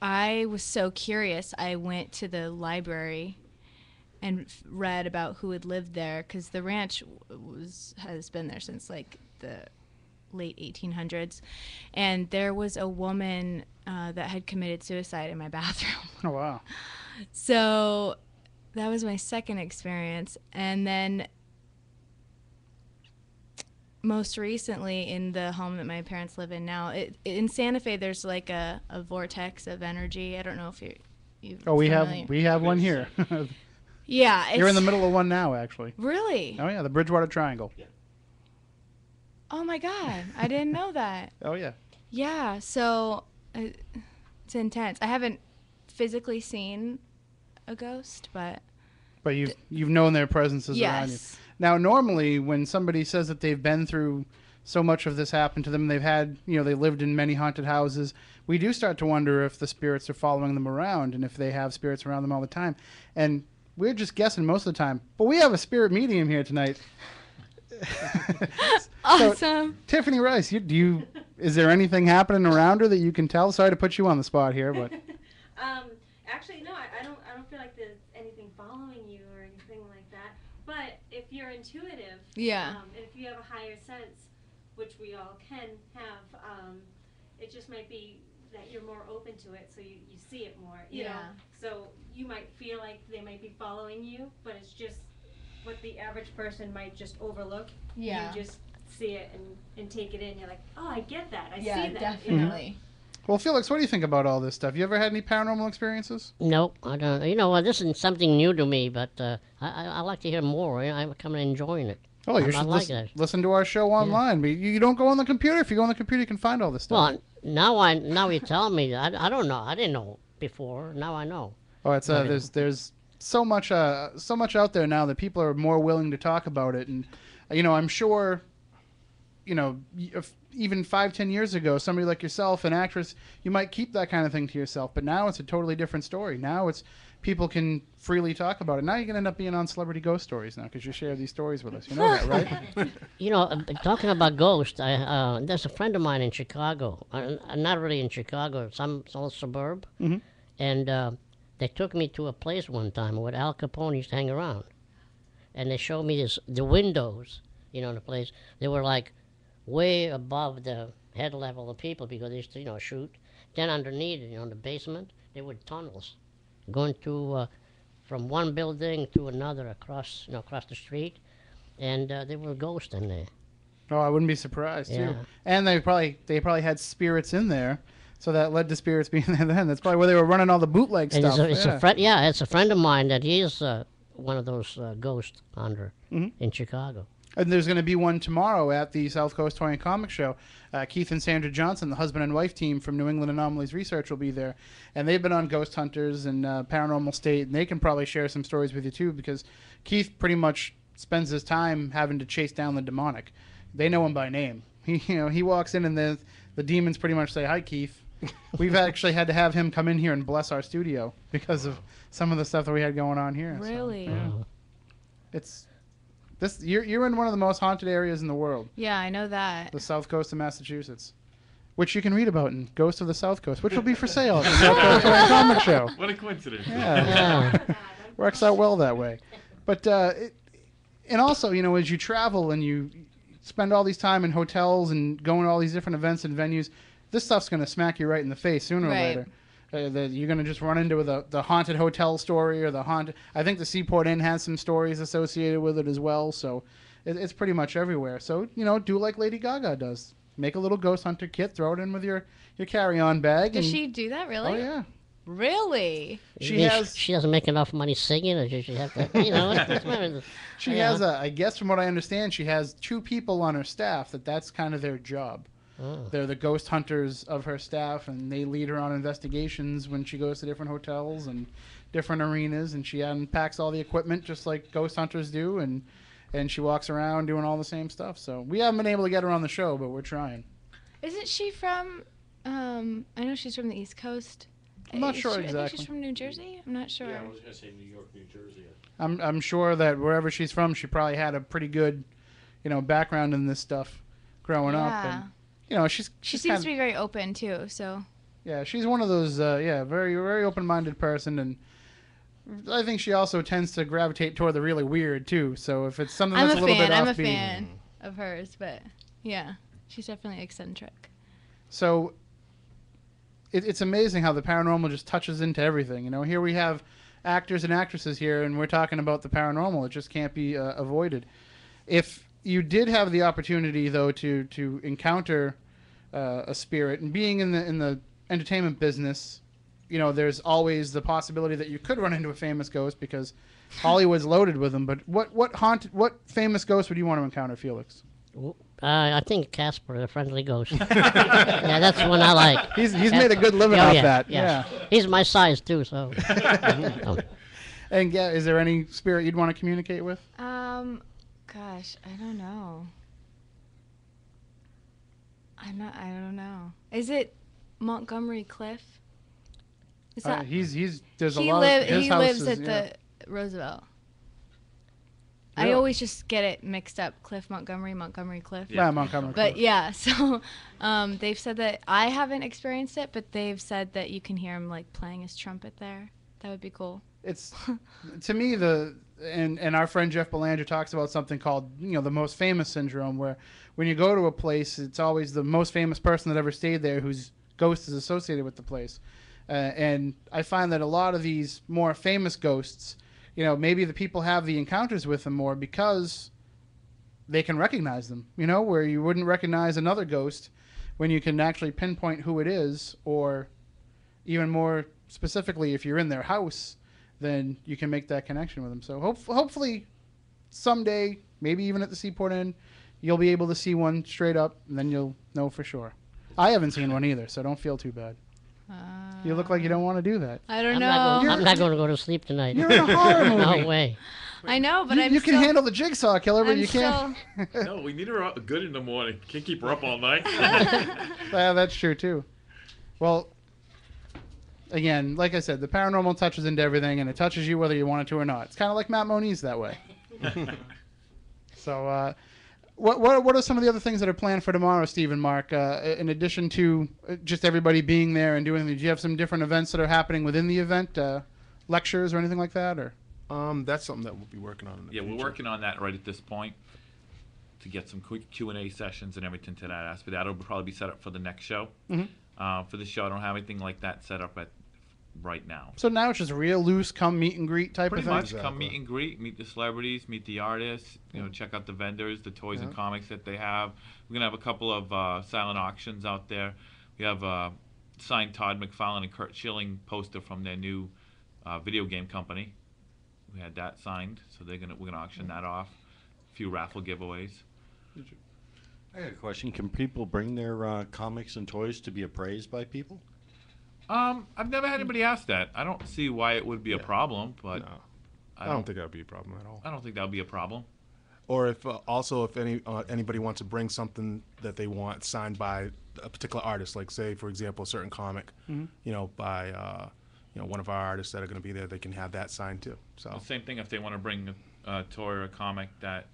I was so curious. I went to the library and read about who had lived there, because the ranch has been there since like the late 1800s, and there was a woman that had committed suicide in my bathroom. Oh, wow. So that was my second experience. And then most recently, in the home that my parents live in now, in Santa Fe, there's like a vortex of energy. I don't know if you're Oh, we familiar. have one here. Yeah. You're in the middle of one now, actually. Really? Oh, yeah, the Bridgewater Triangle. Yeah. Oh, my God. I didn't know that. Oh, yeah. Yeah, so it's intense. I haven't physically seen a ghost, but you've known their presences around you. Yes. Now, normally, when somebody says that they've been through so much of this happened to them, they've had, they lived in many haunted houses, we do start to wonder if the spirits are following them around and if they have spirits around them all the time. And we're just guessing most of the time. But we have a spirit medium here tonight. Awesome. So, Tiffany Rice, is there anything happening around her that you can tell? Sorry to put you on the spot here, but Actually, no, I don't feel like there's anything following you or anything like that. But if you're intuitive, Yeah. and if you have a higher sense, which we all can have, it just might be that you're more open to it, so you see it more. You know? So you might feel like they might be following you, but it's just what the average person might just overlook. Yeah. You just see it and take it in. You're like, oh, I get that. I Yeah, see that. definitely. well, Felix, what do you think about all this stuff? You ever had any paranormal experiences? Nope, I don't. You know, this is something new to me, but I like to hear more. I'm kind of enjoying it. Oh, you I should like that. listen to our show online. But you don't go on the computer. If you go on the computer, you can find all this stuff. Well, now you're telling me. I don't know. I didn't know before. Now I know. Oh, it's there's so much out there now that people are more willing to talk about it, and I'm sure, if even 5-10 years ago, somebody like yourself, an actress, you might keep that kind of thing to yourself, but now it's a totally different story. Now it's people can freely talk about it. Now you're gonna end up being on Celebrity Ghost Stories now because you share these stories with us. You know that, right? Talking about ghosts, there's a friend of mine in Chicago. Not really in Chicago, some suburb, and they took me to a place one time where Al Capone used to hang around, and they showed me the windows, in the place. They were like way above the head level of people because they used to, shoot. Then underneath, in the basement, there were tunnels going to from one building to another across the street, and there were ghosts in there. Oh, I wouldn't be surprised too. Yeah. And they probably had spirits in there, so that led to spirits being there then. That's probably where they were running all the bootleg And stuff. it's a friend of mine that he is one of those ghost hunter Mm-hmm. in Chicago. And there's going to be one tomorrow at the Southcoast Toy and Comic Show. Keith and Sandra Johnson, the husband and wife team from New England Anomalies Research, will be there. And they've been on Ghost Hunters and Paranormal State, and they can probably share some stories with you, too, because Keith pretty much spends his time having to chase down the demonic. They know him by name. He walks in, and the demons pretty much say, "Hi, Keith." We've actually had to have him come in here and bless our studio because of some of the stuff that we had going on here. Really? So, yeah. You're in one of the most haunted areas in the world. Yeah, I know that. The South Coast of Massachusetts, which you can read about in Ghost of the South Coast, which will be for sale at the South Coast Toy and Comic Show. What a coincidence. Yeah. Works out well that way. But and also, as you travel and you spend all these time in hotels and going to all these different events and venues, this stuff's going to smack you right in the face sooner or later. You're going to just run into the haunted hotel story or the haunted... I think the Seaport Inn has some stories associated with it as well, so it's pretty much everywhere. So, do like Lady Gaga does. Make a little ghost hunter kit, throw it in with your carry-on bag. Does she do that, really? Oh, yeah. Really? She doesn't make enough money singing, or does she have to, She has I guess from what I understand, she has 2 people on her staff that's kind of their job. Oh. They're the ghost hunters of her staff, and they lead her on investigations when she goes to different hotels and different arenas, and she unpacks all the equipment just like ghost hunters do, and she walks around doing all the same stuff. So we haven't been able to get her on the show, but we're trying. Isn't she from, I know she's from the East Coast. I'm not sure I think exactly. she's from New Jersey? I'm not sure. Yeah, I was going to say New York, New Jersey. I'm sure that wherever she's from, she probably had a pretty good, background in this stuff growing up. And, she seems to be very open too. So. Yeah, she's one of those. Very, very open-minded person, and I think she also tends to gravitate toward the really weird too. So if it's something that's a little bit offbeat, I'm a fan of hers, but yeah, she's definitely eccentric. So it's amazing how the paranormal just touches into everything. Here we have actors and actresses here, and we're talking about the paranormal. It just can't be avoided. If you did have the opportunity, though, to encounter a spirit, and being in the entertainment business, there's always the possibility that you could run into a famous ghost because Hollywood's loaded with them. But what famous ghost would you want to encounter, Felix? I think Casper, the friendly ghost. Yeah, that's the one I like. He's made a good living off that. Yeah. He's my size too, so. And is there any spirit you'd want to communicate with? Gosh, I don't know. I don't know. Is it Montgomery Cliff? Is that there's a lot of his he house lives is, at the Roosevelt. I always just get it mixed up. Cliff Montgomery Cliff. Yeah, Montgomery But Cliff. yeah, so they've said that I haven't experienced it, but they've said that you can hear him like playing his trumpet there. That would be cool. It's to me and our friend Jeff Belanger talks about something called the most famous syndrome, where when you go to a place, it's always the most famous person that ever stayed there whose ghost is associated with the place. And I find that a lot of these more famous ghosts, maybe the people have the encounters with them more because they can recognize them, where you wouldn't recognize another ghost when you can actually pinpoint who it is, or even more specifically, if you're in their house, then you can make that connection with them. So hopefully someday, maybe even at the Seaport Inn, you'll be able to see one straight up, and then you'll know for sure. I haven't seen one either, so don't feel too bad. You look like you don't want to do that. I don't know. I'm not going to go to sleep tonight. You're in a horror movie. No way. I know, but you can handle the Jigsaw Killer, but I'm you can't. No, we need her up good in the morning. Can't keep her up all night. Yeah, that's true too. Well, again, like I said, the paranormal touches into everything, and it touches you whether you want it to or not. It's kind of like Matt Moniz that way. So, what are some of the other things that are planned for tomorrow, Steve and Mark? In addition to just everybody being there and doing, do you have some different events that are happening within the event, lectures or anything like that, or? That's something that we'll be working on. We're working on that right at this point to get some quick Q&A sessions and everything to that aspect. That'll probably be set up for the next show. Mm-hmm. For the show, I don't have anything like that set up right now. So now it's just real loose, come meet and greet type Pretty of thing? much, come meet and greet, meet the celebrities, meet the artists, check out the vendors, the toys and comics that they have. We're going to have a couple of silent auctions out there. We have signed Todd McFarlane and Kurt Schilling poster from their new video game company. We had that signed, so we're gonna auction that off. A few raffle giveaways. I got a question. Can people bring their comics and toys to be appraised by people? I've never had anybody ask that. I don't see why it would be a problem, but No. I don't think that would be a problem at all. I don't think that would be a problem. Or if anybody wants to bring something that they want signed by a particular artist, like say for example a certain comic, by one of our artists that are going to be there, they can have that signed too. So The same thing if they want to bring a toy or a comic that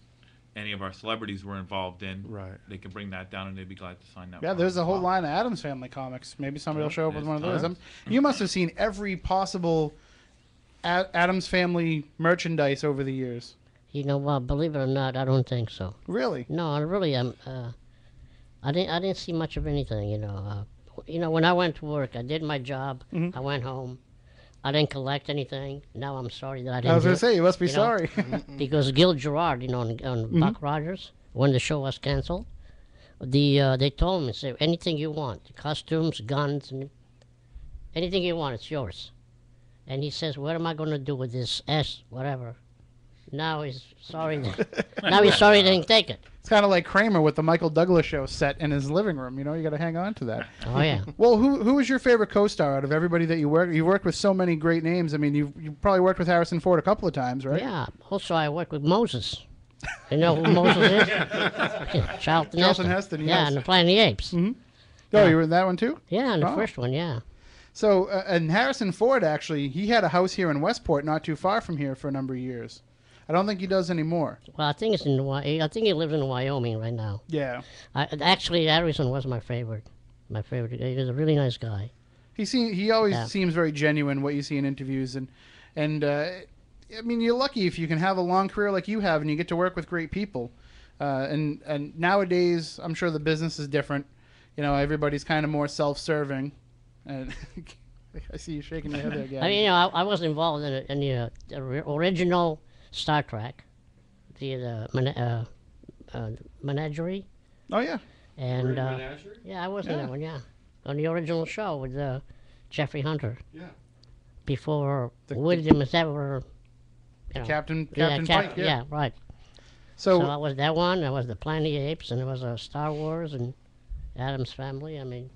any of our celebrities were involved in. Right. They can bring that down and they'd be glad to sign that. Yeah, there's a whole line of Addams Family comics. Maybe somebody will show up with one of those. You must have seen every possible Addams Family merchandise over the years. Believe it or not, I don't think so. Really? No, I really am. I didn't see much of anything. When I went to work, I did my job. I went home. I didn't collect anything. Now I'm sorry that I didn't. I was going to do it, say, you must be sorry. Because Gil Gerard, on Buck Rogers, when the show was canceled, they told me, say, anything you want, costumes, guns, and anything you want, it's yours. And he says, what am I going to do with this whatever? Now he's sorry. Now he's sorry he didn't take it. It's kind of like Kramer with the Michael Douglas show set in his living room. You got to hang on to that. Oh yeah. Well, who is your favorite co-star out of everybody that you work? You've worked with so many great names. I mean, you probably worked with Harrison Ford a couple of times, right? Yeah. Also, I worked with Moses. You know who Moses is? Charlton Heston. Yeah, and the Planet of the Apes. Mm-hmm. Oh, you were in that one too? Yeah, in the first one. Yeah. So, and Harrison Ford actually, he had a house here in Westport, not too far from here, for a number of years. I don't think he does anymore. Well, I think I think he lives in Wyoming right now. Yeah. Actually, Harrison was my favorite. My favorite. He was a really nice guy. He always seems very genuine. What you see in interviews, and I mean, you're lucky if you can have a long career like you have, and you get to work with great people. And nowadays, I'm sure the business is different. Everybody's kind of more self-serving. And I see you shaking your head there, Gabby. I mean, I was involved in the original Star Trek, the Menagerie. Oh yeah. And yeah, I was in that one. Yeah, on the original show with Jeffrey Hunter. Yeah. Before William is ever. Captain Pike. Yeah, right. So I was that one. I was the Planet of the Apes, and it was Star Wars and Addams Family. I mean,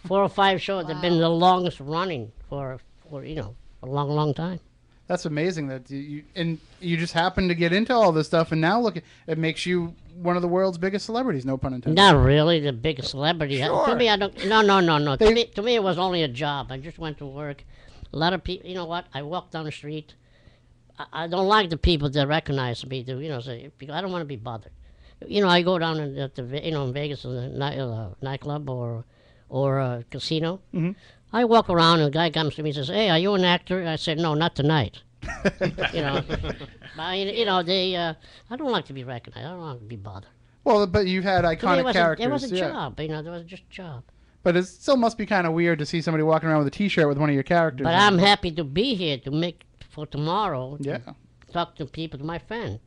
4 or 5 shows have been the longest running for a long time. That's amazing that you just happen to get into all this stuff, and now look, it makes you one of the world's biggest celebrities. No pun intended. Not really the biggest celebrity. Sure. To me, I don't. No. To me, it was only a job. I just went to work. A lot of people. You know what? I walked down the street. I don't like the people that recognize me. Say, because I don't want to be bothered. I go down in Vegas in a nightclub or a casino. Mm-hmm. I walk around and a guy comes to me and says, "Hey, are you an actor?" I said, "No, not tonight." I don't like to be recognized. I don't like to be bothered. Well, but you've had iconic characters. It was a job. There was just a job. But it still must be kind of weird to see somebody walking around with a T-shirt with one of your characters. But I'm happy to be here to make for tomorrow. Yeah. Talk to people, to my friend.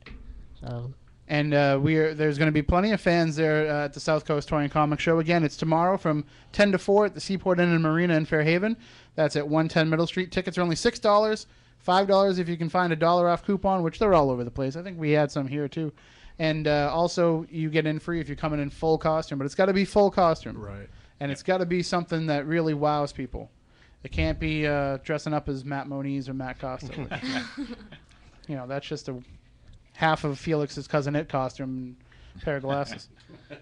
So. And there's going to be plenty of fans there at the Southcoast Toy and Comic Show. Again, it's tomorrow from 10 to 4 at the Seaport Inn and Marina in Fairhaven. That's at 110 Middle Street. Tickets are only $6, $5 if you can find a $1 off coupon, which they're all over the place. I think we had some here too. And also, you get in free if you're coming in full costume. But it's got to be full costume. Right. And it's got to be something that really wows people. It can't be dressing up as Matt Moniz or Matt Costa. That's just a half of Felix's Cousin It costume and a pair of glasses.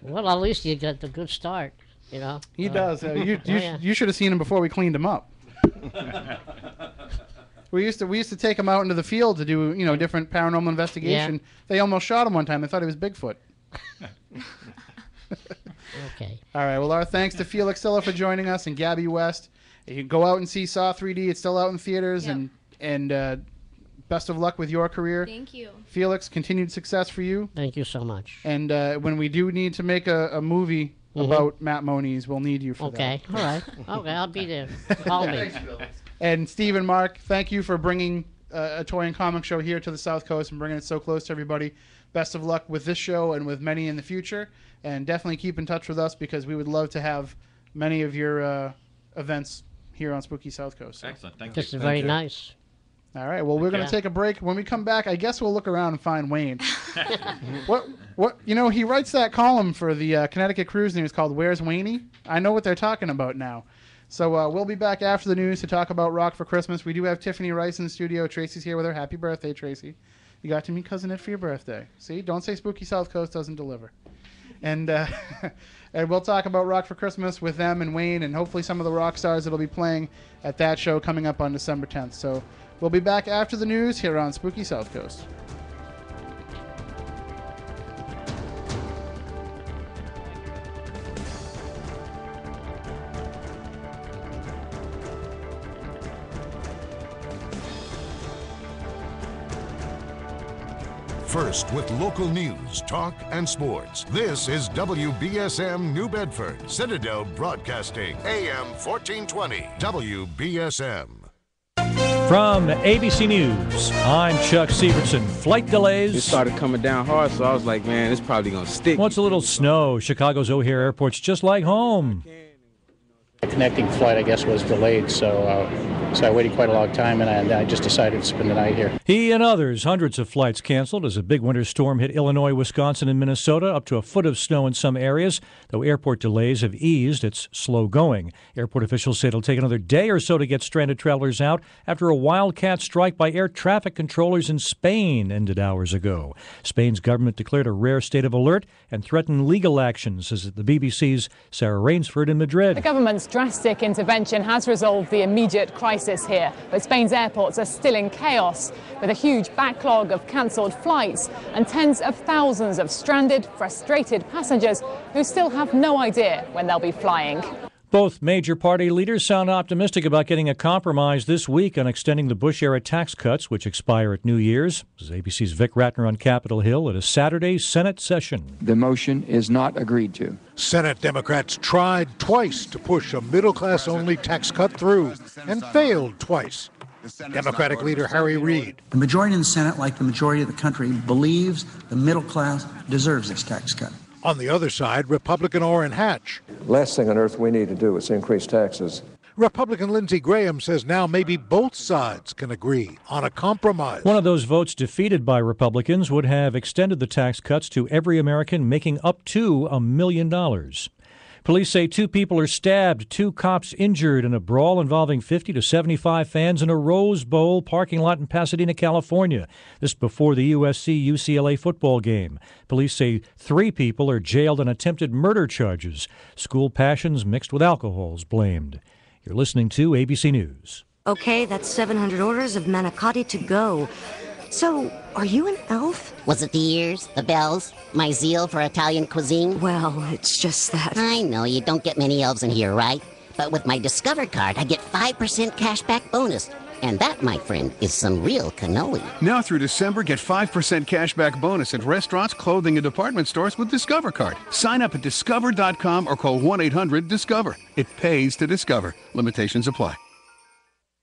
Well, at least you got the good start, He does. You should have seen him before we cleaned him up. We used to take him out into the field to do different paranormal investigation. Yeah. They almost shot him one time. They thought he was Bigfoot. Okay. All right. Well, our thanks to Felix Silla for joining us and Gabby West. You can go out and see Saw 3D. It's still out in theaters. Yep. And best of luck with your career. Thank you. Felix, continued success for you. Thank you so much. And when we do need to make a movie about Matt Moniz, we'll need you for that. Okay. All right. Okay, I'll be there. Call me. Thanks, Felix. And Steve and Mark, thank you for bringing a toy and comic show here to the South Coast and bringing it so close to everybody. Best of luck with this show and with many in the future. And definitely keep in touch with us because we would love to have many of your events here on Spooky South Coast. So. Excellent. Thank you. This is very nice. All right. Well, we're going to take a break. When we come back, I guess we'll look around and find Wayne. What? He writes that column for the Connecticut Cruise News called "Where's Wayne?" I know what they're talking about now. So we'll be back after the news to talk about Rock for Christmas. We do have Tiffany Rice in the studio. Tracy's here with her. Happy birthday, Tracy. You got to meet Cousin Ed for your birthday. See? Don't say Spooky South Coast doesn't deliver. And and we'll talk about Rock for Christmas with them and Wayne and hopefully some of the rock stars that'll be playing at that show coming up on December 10th. So we'll be back after the news here on Spooky South Coast. First with local news, talk, and sports. This is WBSM New Bedford, Citadel Broadcasting, AM 1420, WBSM. From ABC News, I'm Chuck Severson. Flight delays. It started coming down hard, so I was like, man, it's probably going to stick. Once a little snow, Chicago's O'Hare Airport's just like home. The connecting flight, I guess, was delayed, so I waited quite a long time, and I just decided to spend the night here. He and others, hundreds of flights canceled as a big winter storm hit Illinois, Wisconsin, and Minnesota, up to a foot of snow in some areas. Though airport delays have eased, it's slow going. Airport officials say it'll take another day or so to get stranded travelers out after a wildcat strike by air traffic controllers in Spain ended hours ago. Spain's government declared a rare state of alert and threatened legal action, says the BBC's Sarah Rainsford in Madrid. The government's drastic intervention has resolved the immediate crisis here, but Spain's airports are still in chaos, with a huge backlog of cancelled flights and tens of thousands of stranded, frustrated passengers who still have no idea when they'll be flying. Both major party leaders sound optimistic about getting a compromise this week on extending the Bush-era tax cuts, which expire at New Year's. This is ABC's Vic Ratner on Capitol Hill at a Saturday Senate session. The motion is not agreed to. Senate Democrats tried twice to push a middle-class-only tax cut through and failed twice. Democratic leader Harry Reid. The majority in the Senate, like the majority of the country, believes the middle class deserves this tax cut. On the other side, Republican Orrin Hatch. Last thing on earth we need to do is increase taxes. Republican Lindsey Graham says now maybe both sides can agree on a compromise. One of those votes defeated by Republicans would have extended the tax cuts to every American making up to $1 million. Police say 2 people are stabbed, 2 cops injured in a brawl involving 50 to 75 fans in a Rose Bowl parking lot in Pasadena, California. This before the USC-UCLA football game. Police say 3 people are jailed on attempted murder charges. School passions mixed with alcohol is blamed. You're listening to ABC News. Okay, that's 700 orders of manicotti to go. So, are you an elf? Was it the ears, the bells, my zeal for Italian cuisine? Well, it's just that. I know you don't get many elves in here, right? But with my Discover card, I get 5% cashback bonus. And that, my friend, is some real cannoli. Now through December, get 5% cashback bonus at restaurants, clothing, and department stores with Discover Card. Sign up at discover.com or call 1-800-DISCOVER. It pays to discover. Limitations apply.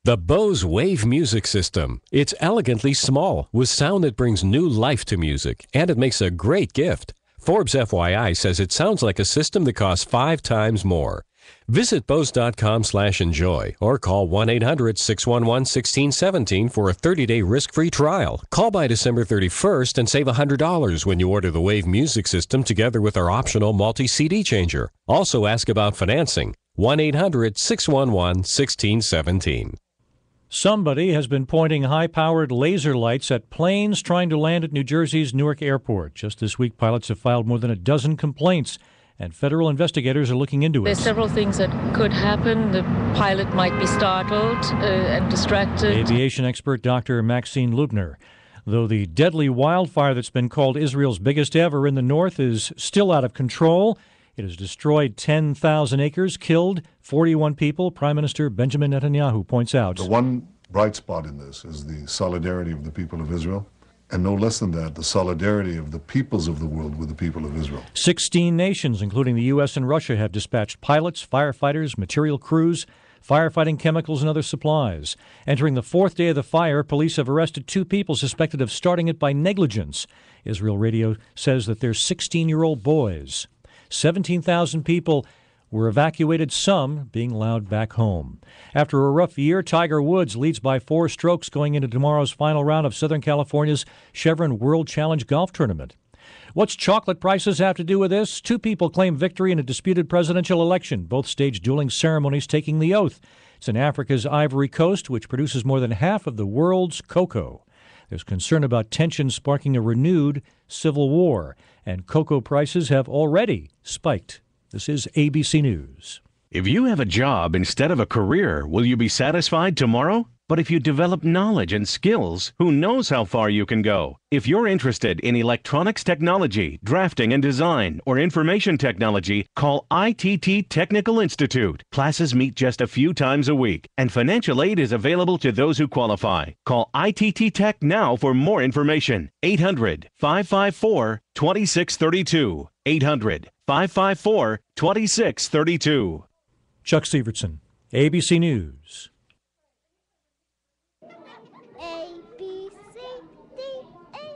The Bose Wave Music System. It's elegantly small, with sound that brings new life to music, and it makes a great gift. Forbes FYI says it sounds like a system that costs 5 times more. Visit Bose.com/enjoy or call 1-800-611-1617 for a 30-day risk-free trial. Call by December 31st and save $100 when you order the Wave Music System together with our optional multi-CD changer. Also ask about financing. 1-800-611-1617. Somebody has been pointing high-powered laser lights at planes trying to land at New Jersey's Newark Airport. Just this week, pilots have filed more than a dozen complaints, and federal investigators are looking into it. There's several things that could happen. The pilot might be startled and distracted. Aviation expert Dr. Maxine Lubner. Though the deadly wildfire that's been called Israel's biggest ever in the north is still out of control, it has destroyed 10,000 acres, killed 41 people, Prime Minister Benjamin Netanyahu points out. The one bright spot in this is the solidarity of the people of Israel, and no less than that, the solidarity of the peoples of the world with the people of Israel. 16 nations, including the U.S. and Russia, have dispatched pilots, firefighters, material crews, firefighting chemicals, and other supplies. Entering the 4th day of the fire, police have arrested 2 people suspected of starting it by negligence. Israel Radio says that they're 16-year-old boys. 17,000 people were evacuated, some being allowed back home. After a rough year, Tiger Woods leads by 4 strokes going into tomorrow's final round of Southern California's Chevron World Challenge Golf Tournament. What's chocolate prices have to do with this? 2 people claim victory in a disputed presidential election. Both staged dueling ceremonies taking the oath. It's in Africa's Ivory Coast, which produces more than half of the world's cocoa. There's concern about tension sparking a renewed civil war, and cocoa prices have already spiked. This is ABC News. If you have a job instead of a career, will you be satisfied tomorrow? But if you develop knowledge and skills, who knows how far you can go? If you're interested in electronics technology, drafting and design, or information technology, call ITT Technical Institute. Classes meet just a few times a week, and financial aid is available to those who qualify. Call ITT Tech now for more information. 800-554-2632. 800-554-2632. Chuck Severson, ABC News.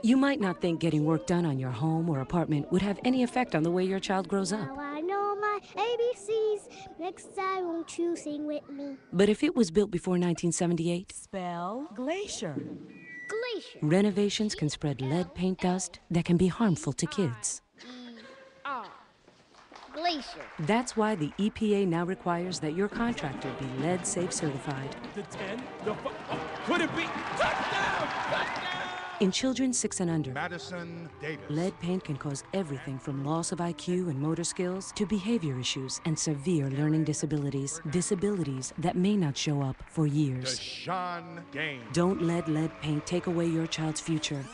You might not think getting work done on your home or apartment would have any effect on the way your child grows up. Now I know my ABCs. Next time, won't you sing with me? But if it was built before 1978, Spell glacier. Glacier. renovations can spread lead paint dust that can be harmful to kids. Glacier. That's why the EPA now requires that your contractor be lead safe certified. The 10, the could it be? Touchdown! Touchdown! In children 6 and under, Madison Davis. lead paint can cause everything from loss of IQ and motor skills to behavior issues and severe learning disabilities. Disabilities that may not show up for years. Deshaun Gaines. Don't let lead paint take away your child's future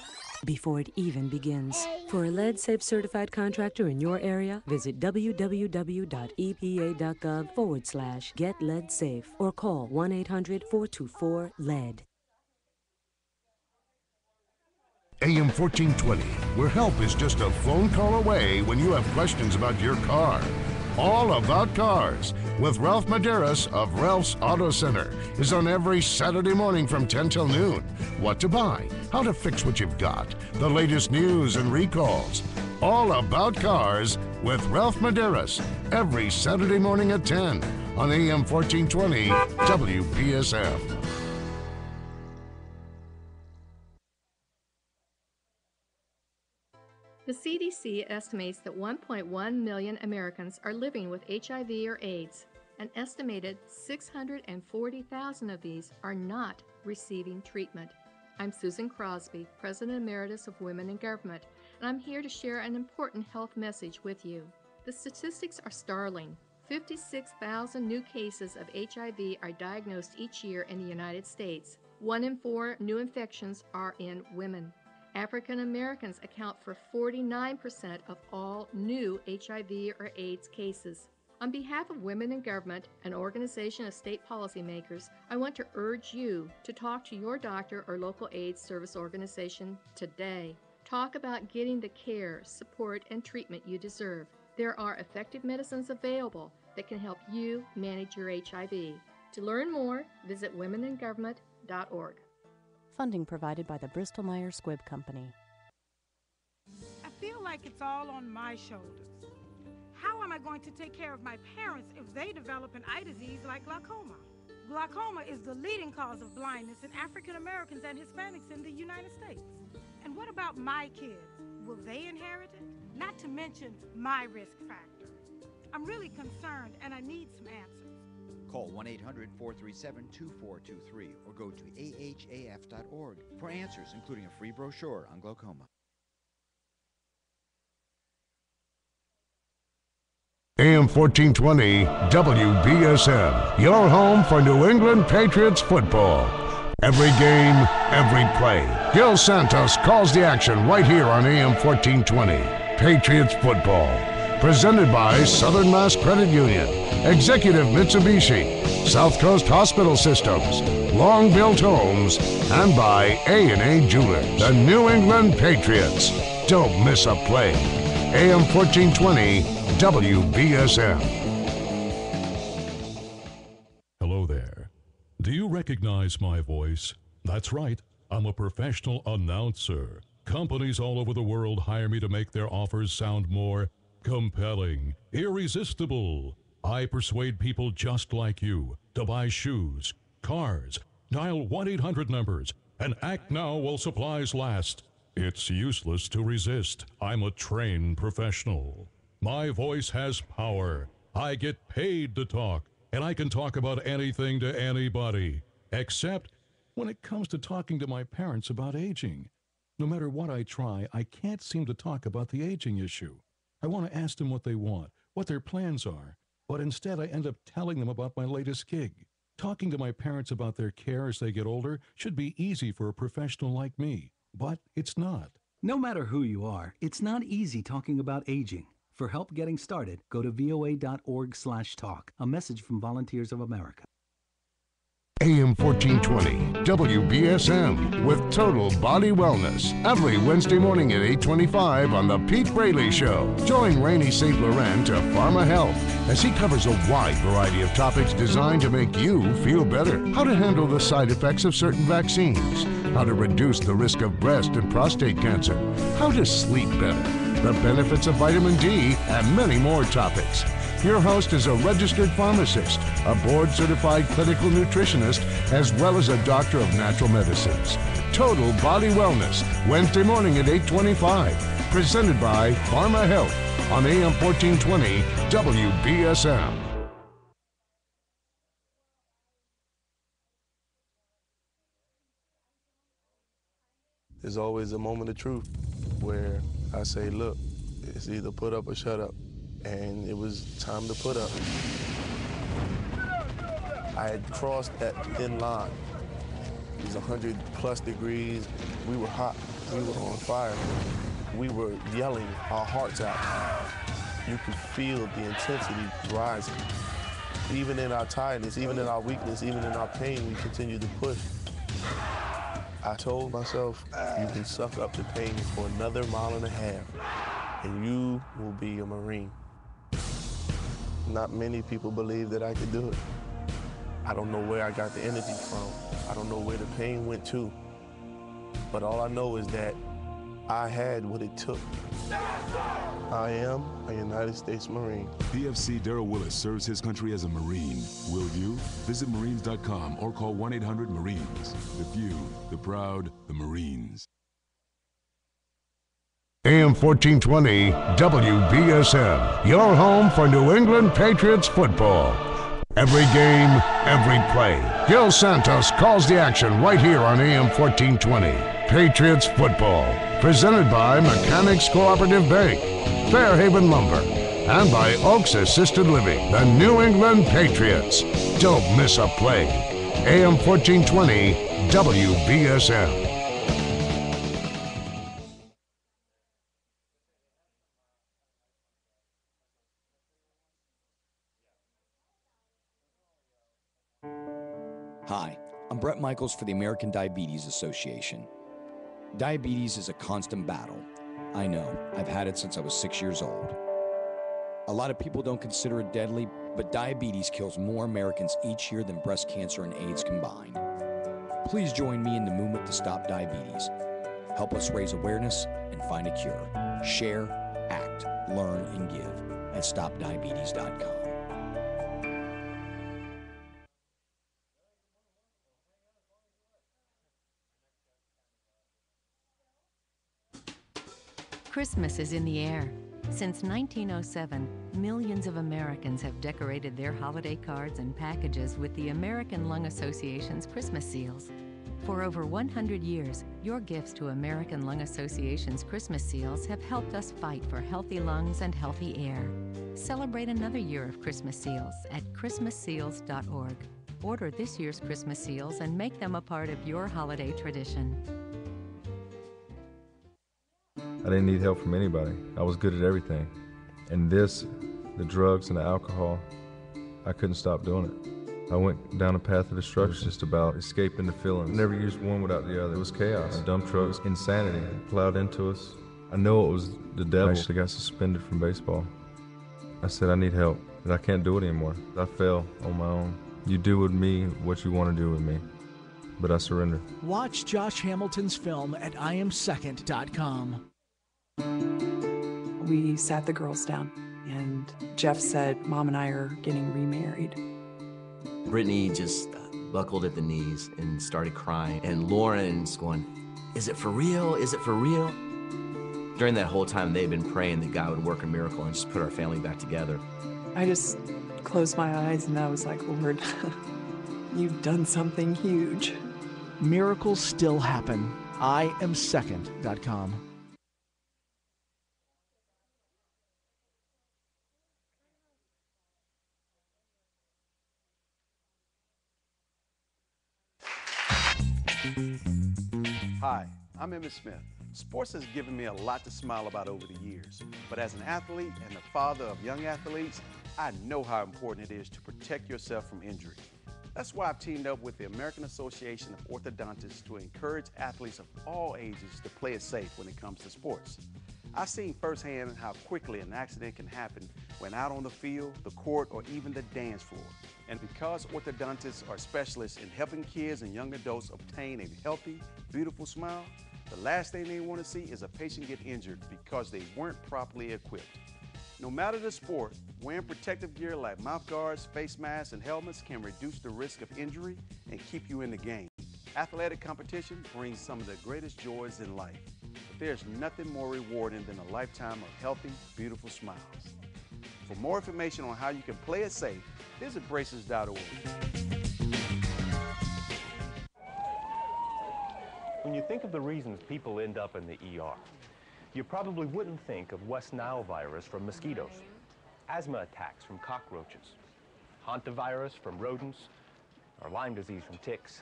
before it even begins. For a lead safe certified contractor in your area, visit www.epa.gov/get-lead-safe or call 1-800-424-LEAD. AM 1420, where help is just a phone call away when you have questions about your car. All About Cars with Ralph Medeiros of Ralph's Auto Center is on every Saturday morning from 10 till noon. What to buy, how to fix what you've got, the latest news and recalls. All About Cars with Ralph Medeiros every Saturday morning at 10 on AM 1420 WBSM. The CDC estimates that 1.1 million Americans are living with HIV or AIDS. An estimated 640,000 of these are not receiving treatment. I'm Susan Crosby, President Emeritus of Women in Government, and I'm here to share an important health message with you. The statistics are startling. 56,000 new cases of HIV are diagnosed each year in the United States. 1 in 4 new infections are in women. African Americans account for 49% of all new HIV or AIDS cases. On behalf of women in government, an organization of state policymakers, I want to urge you to talk to your doctor or local AIDS service organization today. Talk about getting the care, support, and treatment you deserve. There are effective medicines available that can help you manage your HIV. To learn more, visit womeningovernment.org. Funding provided by the Bristol-Myers Squibb Company. I feel like it's all on my shoulders. How am I going to take care of my parents if they develop an eye disease like glaucoma? Glaucoma is the leading cause of blindness in African Americans and Hispanics in the United States. And what about my kids? Will they inherit it? Not to mention my risk factor. I'm really concerned and I need some answers. Call 1-800-437-2423 or go to ahaf.org for answers, including a free brochure on glaucoma. AM 1420 WBSM, your home for New England Patriots football. Every game, every play. Gil Santos calls the action right here on AM 1420. Patriots football. Presented by Southern Mass Credit Union, Executive Mitsubishi, Southcoast Hospital Systems, Long Built Homes, and by A&A Jewelers. The New England Patriots. Don't miss a play. AM 1420 WBSM. Hello there. Do you recognize my voice? That's right. I'm a professional announcer. Companies all over the world hire me to make their offers sound more compelling, irresistible. I persuade people just like you to buy shoes, cars, dial 1-800 numbers, and act now while supplies last. It's useless to resist. I'm a trained professional. My voice has power. I get paid to talk, and I can talk about anything to anybody, except when it comes to talking to my parents about aging. No matter what I try, I can't seem to talk about the aging issue. I want to ask them what they want, what their plans are, but instead I end up telling them about my latest gig. Talking to my parents about their care as they get older should be easy for a professional like me, but it's not. No matter who you are, it's not easy talking about aging. For help getting started, go to voa.org/talk. A message from Volunteers of America. AM 1420 WBSM with Total Body Wellness every Wednesday morning at 8:25 on The Pete Braley Show. Join Rainey St. Laurent to Pharma Health as he covers a wide variety of topics designed to make you feel better. How to handle the side effects of certain vaccines, how to reduce the risk of breast and prostate cancer, how to sleep better, the benefits of vitamin D, and many more topics. Your host is a registered pharmacist, a board-certified clinical nutritionist, as well as a doctor of natural medicines. Total Body Wellness, Wednesday morning at 8:25. Presented by Pharma Health on AM 1420 WBSM. There's always a moment of truth where I say, look, it's either put up or shut up. And it was time to put up. I had crossed that thin line. It was 100+ degrees. We were hot. We were on fire. We were yelling our hearts out. You could feel the intensity rising. Even in our tiredness, even in our weakness, even in our pain, we continued to push. I told myself, you can suck up the pain for another 1.5 miles, and you will be a Marine. Not many people believe that I could do it. I don't know where I got the energy from. I don't know where the pain went to. But all I know is that I had what it took. I am a United States Marine. PFC Darrell Willis serves his country as a Marine. Will you? Visit Marines.com or call 1-800-MARINES. The few, the proud, the Marines. AM 1420 WBSM, your home for New England Patriots football. Every game, every play. Gil Santos calls the action right here on AM 1420. Patriots football. Presented by Mechanics Cooperative Bank, Fairhaven Lumber, and by Oaks Assisted Living. The New England Patriots. Don't miss a play. AM 1420 WBSM. Hi, I'm Brett Michaels for the American Diabetes Association. Diabetes is a constant battle. I know, I've had it since I was 6 years old. A lot of people don't consider it deadly, but diabetes kills more Americans each year than breast cancer and AIDS combined. Please join me in the movement to stop diabetes. Help us raise awareness and find a cure. Share, act, learn, and give at stopdiabetes.com. Christmas is in the air. Since 1907, millions of Americans have decorated their holiday cards and packages with the American Lung Association's Christmas seals. For over 100 years, your gifts to American Lung Association's Christmas seals have helped us fight for healthy lungs and healthy air. Celebrate another year of Christmas seals at christmasseals.org. Order this year's Christmas seals and make them a part of your holiday tradition. I didn't need help from anybody. I was good at everything. And this, the drugs and the alcohol, I couldn't stop doing it. I went down a path of destruction. It was just about escaping the feelings. I never used one without the other. It was chaos. A dump truck was insanity. It plowed into us. I know it was the devil. I actually got suspended from baseball. I said, I need help, and I can't do it anymore. I fell on my own. You do with me what you want to do with me, but I surrender. Watch Josh Hamilton's film at IamSecond.com. We sat the girls down, and Jeff said, Mom and I are getting remarried. Brittany just buckled at the knees and started crying, and Lauren's going, is it for real? Is it for real? During that whole time, they'd been praying that God would work a miracle and just put our family back together. I just closed my eyes and I was like, Lord, you've done something huge. Miracles still happen. IamSecond.com. Hi, I'm Emmett Smith. Sports has given me a lot to smile about over the years, but as an athlete and the father of young athletes, I know how important it is to protect yourself from injury. That's why I've teamed up with the American Association of Orthodontists to encourage athletes of all ages to play it safe when it comes to sports. I've seen firsthand how quickly an accident can happen when out on the field, the court, or even the dance floor. And because orthodontists are specialists in helping kids and young adults obtain a healthy, beautiful smile, the last thing they want to see is a patient get injured because they weren't properly equipped. No matter the sport, wearing protective gear like mouth guards, face masks, and helmets can reduce the risk of injury and keep you in the game. Athletic competition brings some of the greatest joys in life, but there's nothing more rewarding than a lifetime of healthy, beautiful smiles. For more information on how you can play it safe, visit braces.org. When you think of the reasons people end up in the ER, you probably wouldn't think of West Nile virus from mosquitoes, asthma attacks from cockroaches, hantavirus from rodents, or Lyme disease from ticks.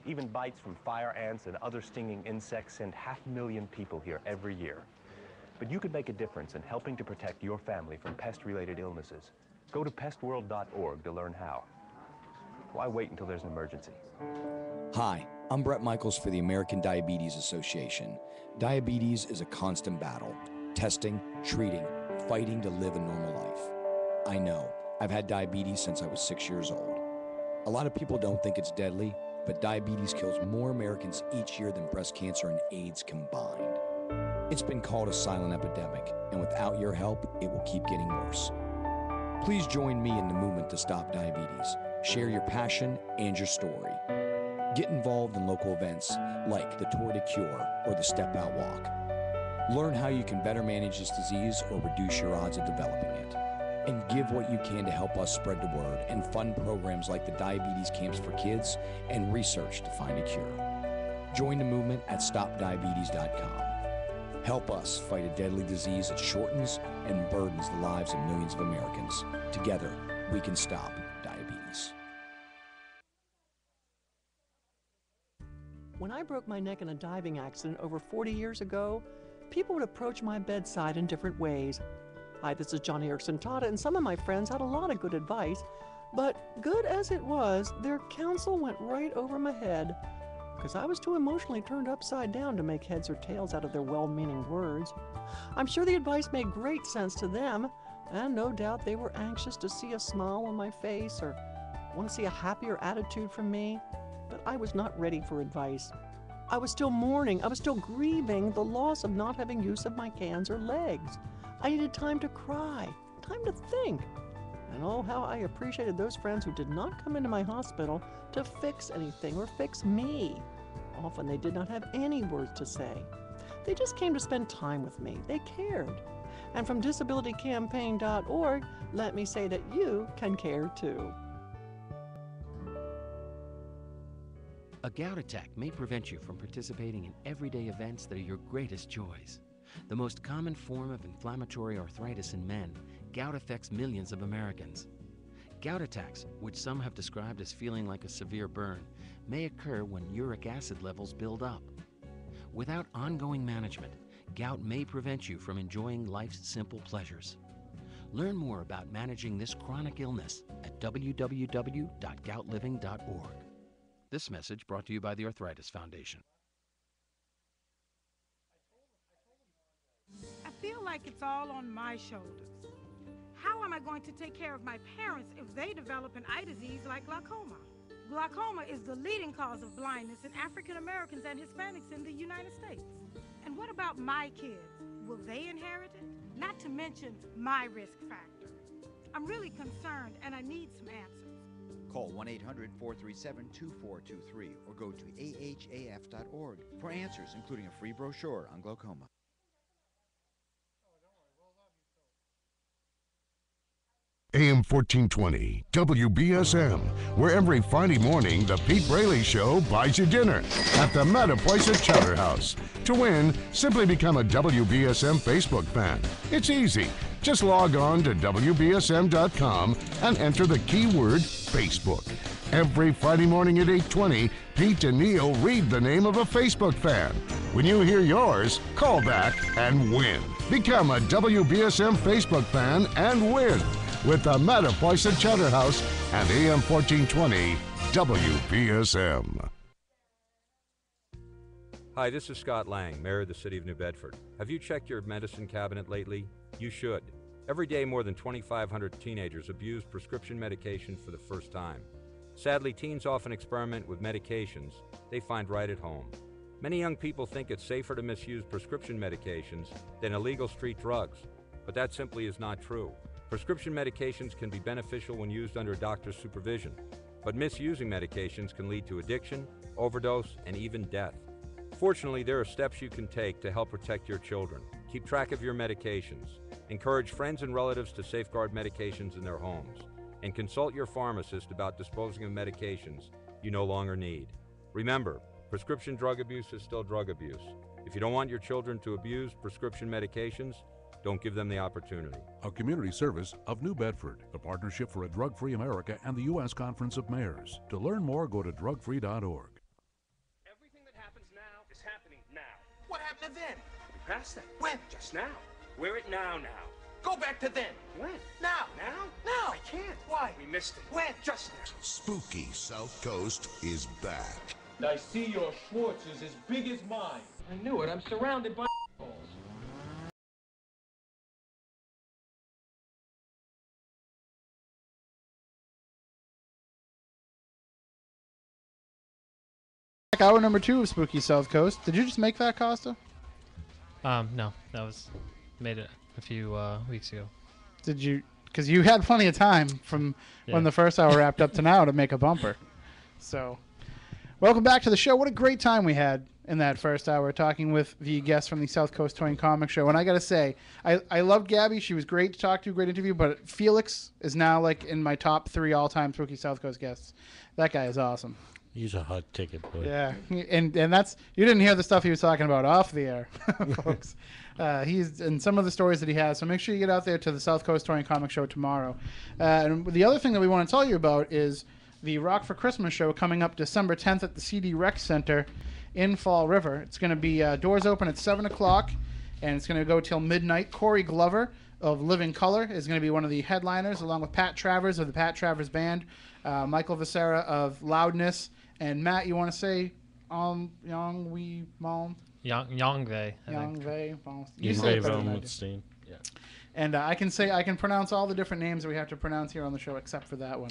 Even bites from fire ants and other stinging insects send 500,000 people here every year. But you could make a difference in helping to protect your family from pest-related illnesses. Go to pestworld.org to learn how. Why wait until there's an emergency? Hi, I'm Brett Michaels for the American Diabetes Association. Diabetes is a constant battle. Testing, treating, fighting to live a normal life. I know, I've had diabetes since I was 6 years old. A lot of people don't think it's deadly, but diabetes kills more Americans each year than breast cancer and AIDS combined. It's been called a silent epidemic, and without your help, it will keep getting worse. Please join me in the movement to stop diabetes. Share your passion and your story. Get involved in local events like the Tour de Cure or the Step Out Walk. Learn how you can better manage this disease or reduce your odds of developing it. And give what you can to help us spread the word and fund programs like the Diabetes Camps for Kids and research to find a cure. Join the movement at stopdiabetes.com. Help us fight a deadly disease that shortens and burdens the lives of millions of Americans. Together, we can stop diabetes. When I broke my neck in a diving accident over 40 years ago, people would approach my bedside in different ways. Hi, this is Johnny Erickson Tata, and some of my friends had a lot of good advice, but good as it was, their counsel went right over my head, because I was too emotionally turned upside down to make heads or tails out of their well-meaning words. I'm sure the advice made great sense to them, and no doubt they were anxious to see a smile on my face or want to see a happier attitude from me, but I was not ready for advice. I was still mourning, I was still grieving the loss of not having use of my hands or legs. I needed time to cry, time to think. And oh, how I appreciated those friends who did not come into my hospital to fix anything or fix me. Often they did not have any words to say. They just came to spend time with me. They cared. And from disabilitycampaign.org, let me say that you can care too. A gout attack may prevent you from participating in everyday events that are your greatest joys. The most common form of inflammatory arthritis in men, gout affects millions of Americans. Gout attacks, which some have described as feeling like a severe burn, may occur when uric acid levels build up. Without ongoing management, gout may prevent you from enjoying life's simple pleasures. Learn more about managing this chronic illness at www.goutliving.org. This message brought to you by the Arthritis Foundation. I feel like it's all on my shoulders. How am I going to take care of my parents if they develop an eye disease like glaucoma? Glaucoma is the leading cause of blindness in African Americans and Hispanics in the United States. And what about my kids? Will they inherit it? Not to mention my risk factor. I'm really concerned and I need some answers. Call 1-800-437-2423 or go to ahaf.org for answers, including a free brochure on glaucoma. AM 1420, WBSM, where every Friday morning, the Pete Braley Show buys you dinner at the Meta Place at Chowder House. To win, simply become a WBSM Facebook fan. It's easy. Just log on to WBSM.com and enter the keyword Facebook. Every Friday morning at 8:20, Pete and Neil read the name of a Facebook fan. When you hear yours, call back and win. Become a WBSM Facebook fan and win with the Meta Place at Chowder House and AM 1420 WBSM. Hi, this is Scott Lang, Mayor of the City of New Bedford. Have you checked your medicine cabinet lately? You should. Every day, more than 2,500 teenagers abuse prescription medication for the first time. Sadly, teens often experiment with medications they find right at home. Many young people think it's safer to misuse prescription medications than illegal street drugs, but that simply is not true. Prescription medications can be beneficial when used under a doctor's supervision, but misusing medications can lead to addiction, overdose, and even death. Fortunately, there are steps you can take to help protect your children. Keep track of your medications. Encourage friends and relatives to safeguard medications in their homes. And consult your pharmacist about disposing of medications you no longer need. Remember, prescription drug abuse is still drug abuse. If you don't want your children to abuse prescription medications, don't give them the opportunity. A community service of New Bedford, the Partnership for a Drug-Free America, and the U.S. Conference of Mayors. To learn more, go to drugfree.org. Everything that happens now is happening now. What happened to then? We passed that. When? Just now. We're at now. Go back to then. When? Now. Now? I can't. Why? We missed it. When? Just now. Spooky Southcoast is back. I see your Schwartz is as big as mine. I knew it. I'm surrounded by balls. Hour number 2 of Spooky Southcoast. Did you just make that, Costa? No, that was made it a few weeks ago. Did you? Because you had plenty of time from when the first hour wrapped up to now to make a bumper. So, welcome back to the show. What a great time we had in that first hour talking with the guests from the Southcoast Toy and Comic Show. And I got to say, I loved Gabby. She was great to talk to, great interview. But Felix is now like in my top 3 all-time Spooky Southcoast guests. That guy is awesome. He's a hot ticket, boy. Yeah, and that's, you didn't hear the stuff he was talking about off the air, folks. He's in some of the stories that he has. So make sure you get out there to the Southcoast Toy and Comic Show tomorrow. And the other thing that we want to tell you about is the Rock for Christmas show coming up December 10th at the CD Rec Center. in Fall River. It's going to be doors open at 7 o'clock, and it's going to go till midnight. Corey Glover of Living Color is going to be one of the headliners, along with Pat Travers of the Pat Travers Band, Michael Vicera of Loudness, and Matt, you want to say Yang Wei Mom? Yang Wei. Yang Wei. You say it better than I do. Yeah. And I can pronounce all the different names that we have to pronounce here on the show except for that one.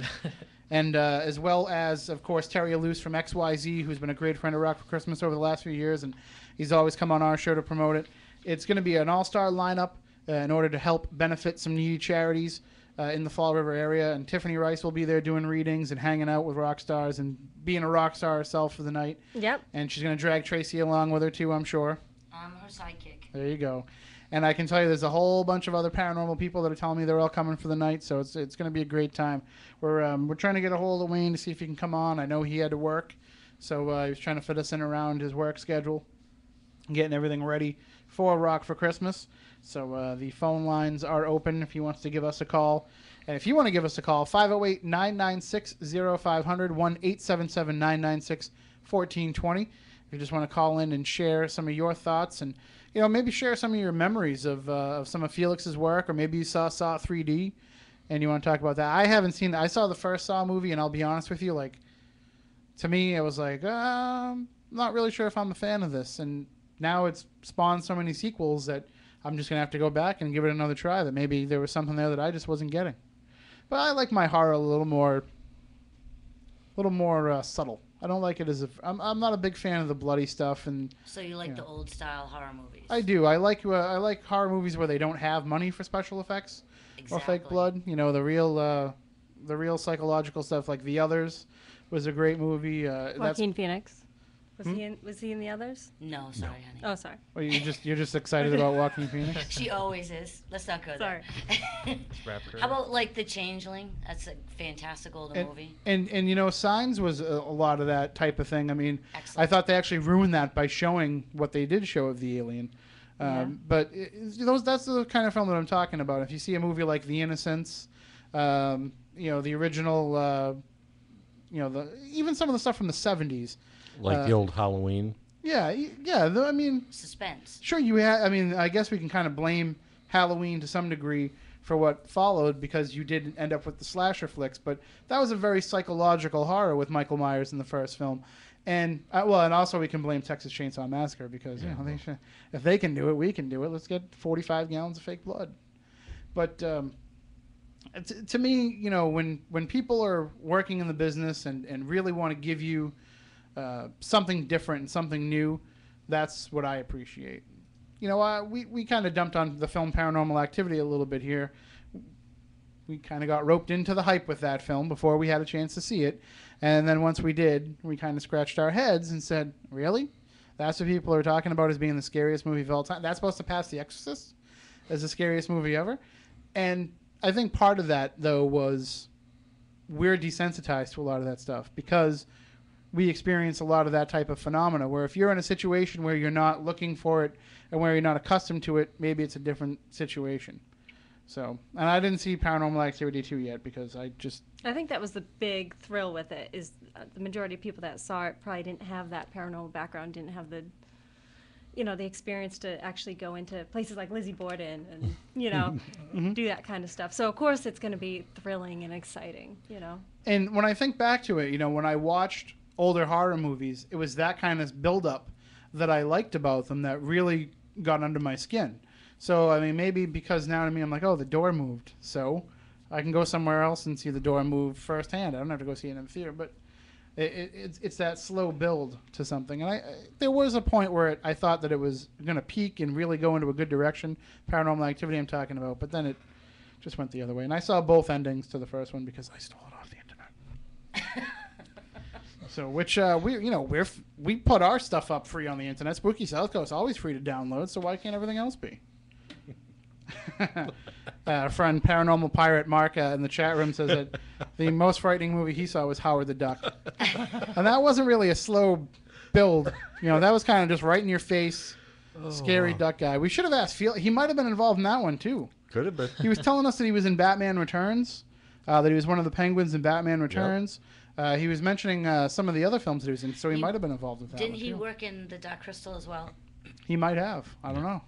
And as well as, of course, Terry Luce from XYZ, who's been a great friend of Rock for Christmas over the last few years, and he's always come on our show to promote it. It's going to be an all-star lineup in order to help benefit some needy charities in the Fall River area. And Tiffany Rice will be there doing readings and hanging out with rock stars and being a rock star herself for the night. Yep. And she's going to drag Tracy along with her, too, I'm sure. I'm her sidekick. There you go. And I can tell you there's a whole bunch of other paranormal people that are telling me they're all coming for the night, so it's going to be a great time. We're trying to get a hold of Wayne to see if he can come on. I know he had to work, so he was trying to fit us in around his work schedule, getting everything ready for Rock for Christmas. So the phone lines are open if he wants to give us a call. And if you want to give us a call, 508-996-0500, 1-877-996-1420. If you just want to call in and share some of your thoughts and maybe share some of your memories of some of Felix's work, or maybe you saw 3D and you want to talk about that. I haven't seen that. I saw the first Saw movie, and I'll be honest with you, to me, it was I'm not really sure if I'm a fan of this. And now it's spawned so many sequels that I'm just going to have to go back and give it another try, that maybe there was something there that I just wasn't getting. But I like my horror a little more subtle. I don't like it I'm not a big fan of the bloody stuff. And so you like the old style horror movies? I do. I like horror movies where they don't have money for special effects or fake blood. The real psychological stuff, like The Others was a great movie. Joaquin Phoenix. Was he in The Others? No, sorry, honey. Oh, sorry. Well, you're just excited about Joaquin Phoenix? She always is. Let's not go there. Sorry. How about The Changeling? That's a fantastical movie. And Signs was a lot of that type of thing. I mean, Excellent. I thought they actually ruined that by showing what they did show of the alien. But that's the kind of film that I'm talking about. If you see a movie like The Innocents, the original, even some of the stuff from the 70s. Like the old Halloween. Yeah. I mean, suspense. Sure, you had. I mean, I guess we can kind of blame Halloween to some degree for what followed, because you did end up with the slasher flicks. But that was a very psychological horror with Michael Myers in the first film, and and also we can blame Texas Chainsaw Massacre, because if they can do it, we can do it. Let's get 45 gallons of fake blood. But to me, when people are working in the business and really want to give you something different and something new, that's what I appreciate. We kind of dumped on the film Paranormal Activity a little bit here. We kind of got roped into the hype with that film before we had a chance to see it. And then once we did, we kind of scratched our heads and said, really? That's what people are talking about as being the scariest movie of all time? That's supposed to pass The Exorcist as the scariest movie ever? And I think part of that, though, was we're desensitized to a lot of that stuff, because we experience a lot of that type of phenomena, where if you're in a situation where you're not looking for it and where you're not accustomed to it, maybe it's a different situation. So, and I didn't see Paranormal Activity 2 yet, because I think that was the big thrill with it, is the majority of people that saw it probably didn't have that paranormal background, didn't have the experience to actually go into places like Lizzie Borden and, do that kind of stuff. So, of course, it's going to be thrilling and exciting, And when I think back to it, when I watched older horror movies, it was that kind of build-up that I liked about them that really got under my skin. So, I mean, maybe because now to me, I'm like, oh, the door moved, so I can go somewhere else and see the door move firsthand. I don't have to go see it in the theater, but it's that slow build to something. And there was a point where I thought that it was going to peak and really go into a good direction, Paranormal Activity I'm talking about, but then it just went the other way. And I saw both endings to the first one because I stole it off the internet. So, which we put our stuff up free on the internet. Spooky Southcoast always free to download. So why can't everything else be? Friend Paranormal Pirate Mark in the chat room says that the most frightening movie he saw was Howard the Duck, and that wasn't really a slow build. That was kind of just right in your face, scary duck guy. We should have asked Felix. He might have been involved in that one too. Could have been. He was telling us that he was in Batman Returns, that he was one of the penguins in Batman Returns. Yep. He was mentioning some of the other films that he was in, so he might have been involved with that. Didn't one, he too. work in The Dark Crystal as well? He might have. I don't know.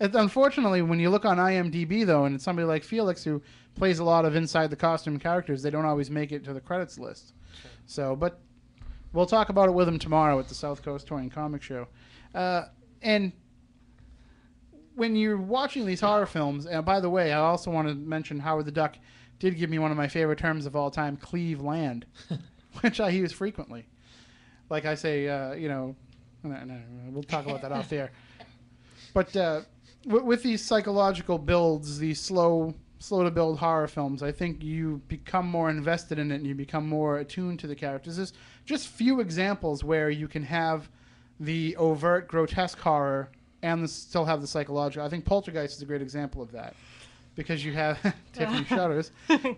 Unfortunately, when you look on IMDb, though, and it's somebody like Felix who plays a lot of inside the costume characters, they don't always make it to the credits list. Sure. So, but we'll talk about it with him tomorrow at the Southcoast Toy and Comic Show. And when you're watching these horror films, and by the way, I also want to mention Howard the Duck did give me one of my favorite terms of all time, Cleveland, which I use frequently. Like I say, no, we'll talk about that off the air. But with these psychological builds, these slow to build horror films, I think you become more invested in it and you become more attuned to the characters. There's just few examples where you can have the overt grotesque horror and still have the psychological. I think Poltergeist is a great example of that. Because you have Tiffany shudders,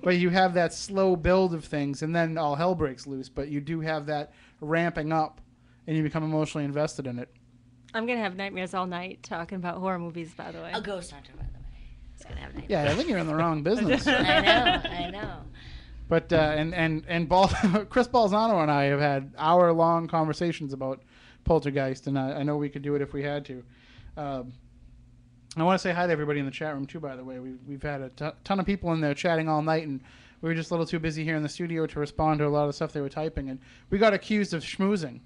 but you have that slow build of things, and then all hell breaks loose. But you do have that ramping up, and you become emotionally invested in it. I'm gonna have nightmares all night talking about horror movies. By the way, A ghost hunter, by the way. He's gonna have nightmares. Yeah, I think you're in the wrong business. I know. But Chris Balzano and I have had hour-long conversations about Poltergeist, and I know we could do it if we had to. I want to say hi to everybody in the chat room, too, by the way. We've had a ton of people in there chatting all night, and we were just a little too busy here in the studio to respond to a lot of the stuff they were typing. And we got accused of schmoozing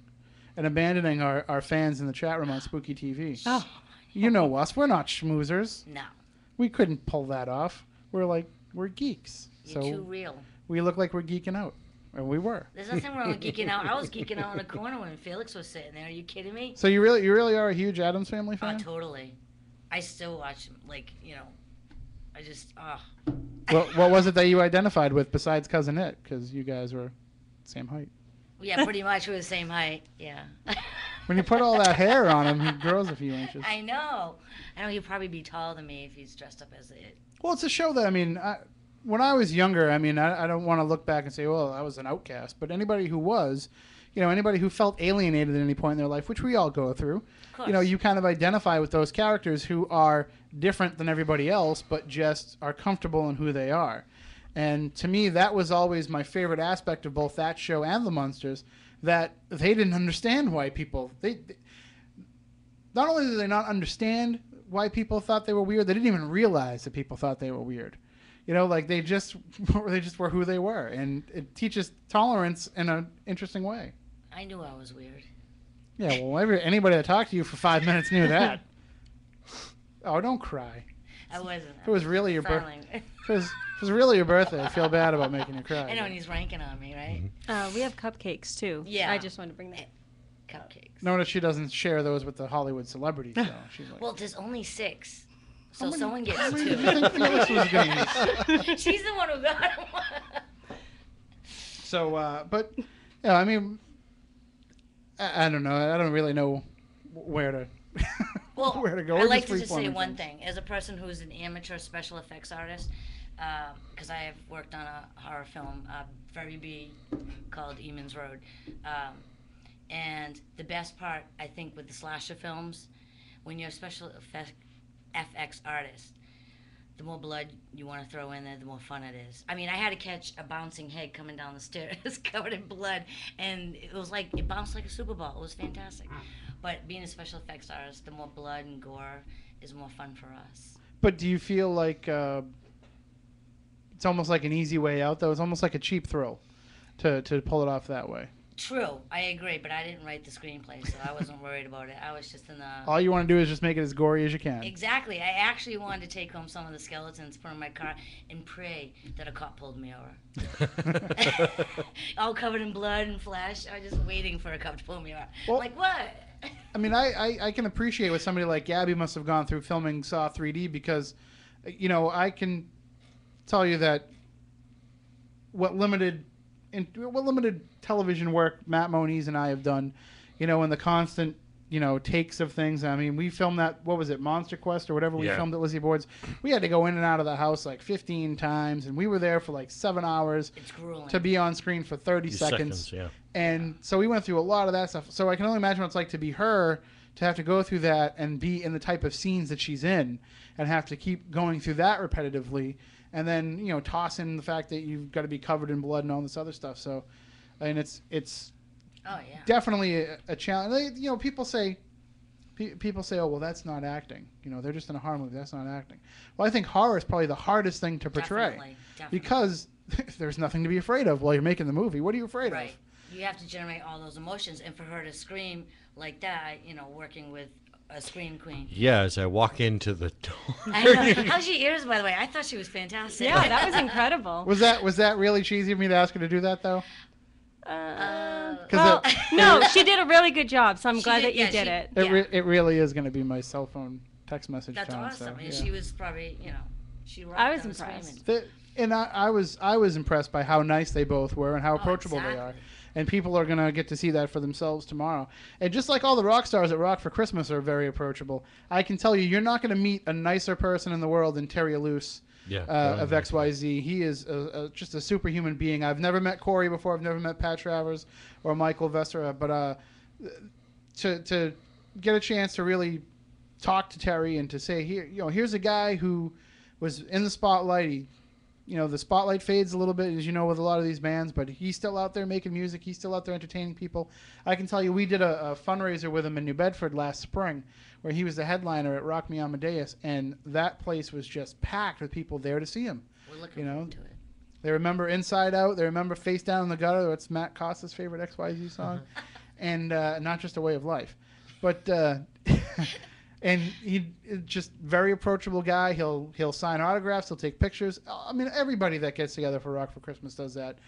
and abandoning our fans in the chat room on Spooky TV. Oh. You know us. We're not schmoozers. No. We couldn't pull that off. We're geeks. You're too real. We look like we're geeking out. And we were. There's nothing wrong with geeking out. I was geeking out in the corner when Felix was sitting there. Are you kidding me? So you really are a huge Addams Family fan? Totally. I still watch, I just, What was it that you identified with besides Cousin It? Because you guys were same height. Yeah, pretty much we're the same height, yeah. When you put all that hair on him, he grows a few inches. I know he'd probably be taller than me if he's dressed up as It. Well, it's a show that, when I was younger, I don't want to look back and say, well, I was an outcast. But anybody who was, anybody who felt alienated at any point in their life, which we all go through, you kind of identify with those characters who are different than everybody else, but just are comfortable in who they are. And to me, that was always my favorite aspect of both that show and The Munsters, that they didn't understand why people... They not only did they not understand why people thought they were weird, they didn't even realize that people thought they were weird. They just were who they were. And it teaches tolerance in an interesting way. I knew I was weird. Yeah, well, anybody that talked to you for 5 minutes knew that. Oh, don't cry. I wasn't. If it was really your birthday, if it was really your birthday, I feel bad about making you cry. I know, and he's ranking on me, right? we have cupcakes too. Yeah. I just wanted to bring that. Cupcakes. Notice she doesn't share those with the Hollywood celebrities, though. She's like, Well, there's only 6. So many- someone gets how many 2. did you think Felix was gonna use? She's the one who got them. So, but, yeah, I don't know. I don't really know where to Well, where to go. I'd We're like just to just say freeforming one things. thing. As a person who's an amateur special effects artist, because I have worked on a horror film, very B, called Eamon's Road. And the best part, I think, with the slasher films, when you're a special FX artist, the more blood you want to throw in there, the more fun it is. I had to catch a bouncing head coming down the stairs covered in blood, and it was like, it bounced like a Super Bowl. It was fantastic. But being a special effects artist, the more blood and gore is more fun for us. But do you feel like it's almost like an easy way out, though? It's almost like a cheap thrill to pull it off that way. True, I agree, but I didn't write the screenplay, so I wasn't worried about it. I was just in the... All you want to do is just make it as gory as you can. Exactly. I actually wanted to take home some of the skeletons, put them in my car, and pray that a cop pulled me over. All covered in blood and flesh. I was just waiting for a cop to pull me over. Well, like, what? I can appreciate what somebody like Gabby must have gone through filming Saw 3D, because, I can tell you that what limited television work Matt Moniz and I have done, and the constant, takes of things. We filmed that, what was it, Monster Quest or whatever we filmed at Lizzie Board's. We had to go in and out of the house like 15 times, and we were there for like 7 hours to be on screen for 30 seconds. Yeah. And so we went through a lot of that stuff. So I can only imagine what it's like to be her, to have to go through that and be in the type of scenes that she's in and have to keep going through that repetitively, and then, you know, toss in the fact that you've got to be covered in blood and all this other stuff. So, I mean, it's definitely a challenge. You know, people say, oh, well, that's not acting. You know, they're just in a horror movie. That's not acting. Well, I think horror is probably the hardest thing to portray. Definitely. Because there's nothing to be afraid of while you're making the movie. What are you afraid Right. of? You have to generate all those emotions, and for her to scream like that, you know, working with a scream queen. Yeah, as I walk into the door. I know. How's your ears, by the way? I thought she was fantastic. Yeah, that was incredible. Was that really cheesy of me to ask her to do that, though? Well, no, she did a really good job, so I'm glad that you did it. It really is going to be my cell phone text message That's tone. awesome. So, And yeah. she was probably, you know, she rocked. I was on impressed. screaming. And I was impressed by how nice they both were and how approachable they are. And people are going to get to see that for themselves tomorrow. And just like all the rock stars at Rock for Christmas are very approachable, I can tell you, you're not going to meet a nicer person in the world than Terry Luce of XYZ. He is just a superhuman being. I've never met Corey before. I've never met Pat Travers or Michael Vessera. But to get a chance to really talk to Terry and to say, here's a guy who was in the spotlight. The spotlight fades a little bit, as you know, with a lot of these bands, but he's still out there making music. He's still out there entertaining people. I can tell you, we did a fundraiser with him in New Bedford last spring, where he was the headliner at Rock Me Amadeus, and that place was just packed with people there to see him. We're looking forward to it. They remember Inside Out. They remember Face Down in the Gutter. That's Matt Costa's favorite XYZ song, and Not Just a Way of Life. But and he's just very approachable guy. He'll sign autographs. He'll take pictures. I mean, everybody that gets together for Rock for Christmas does that.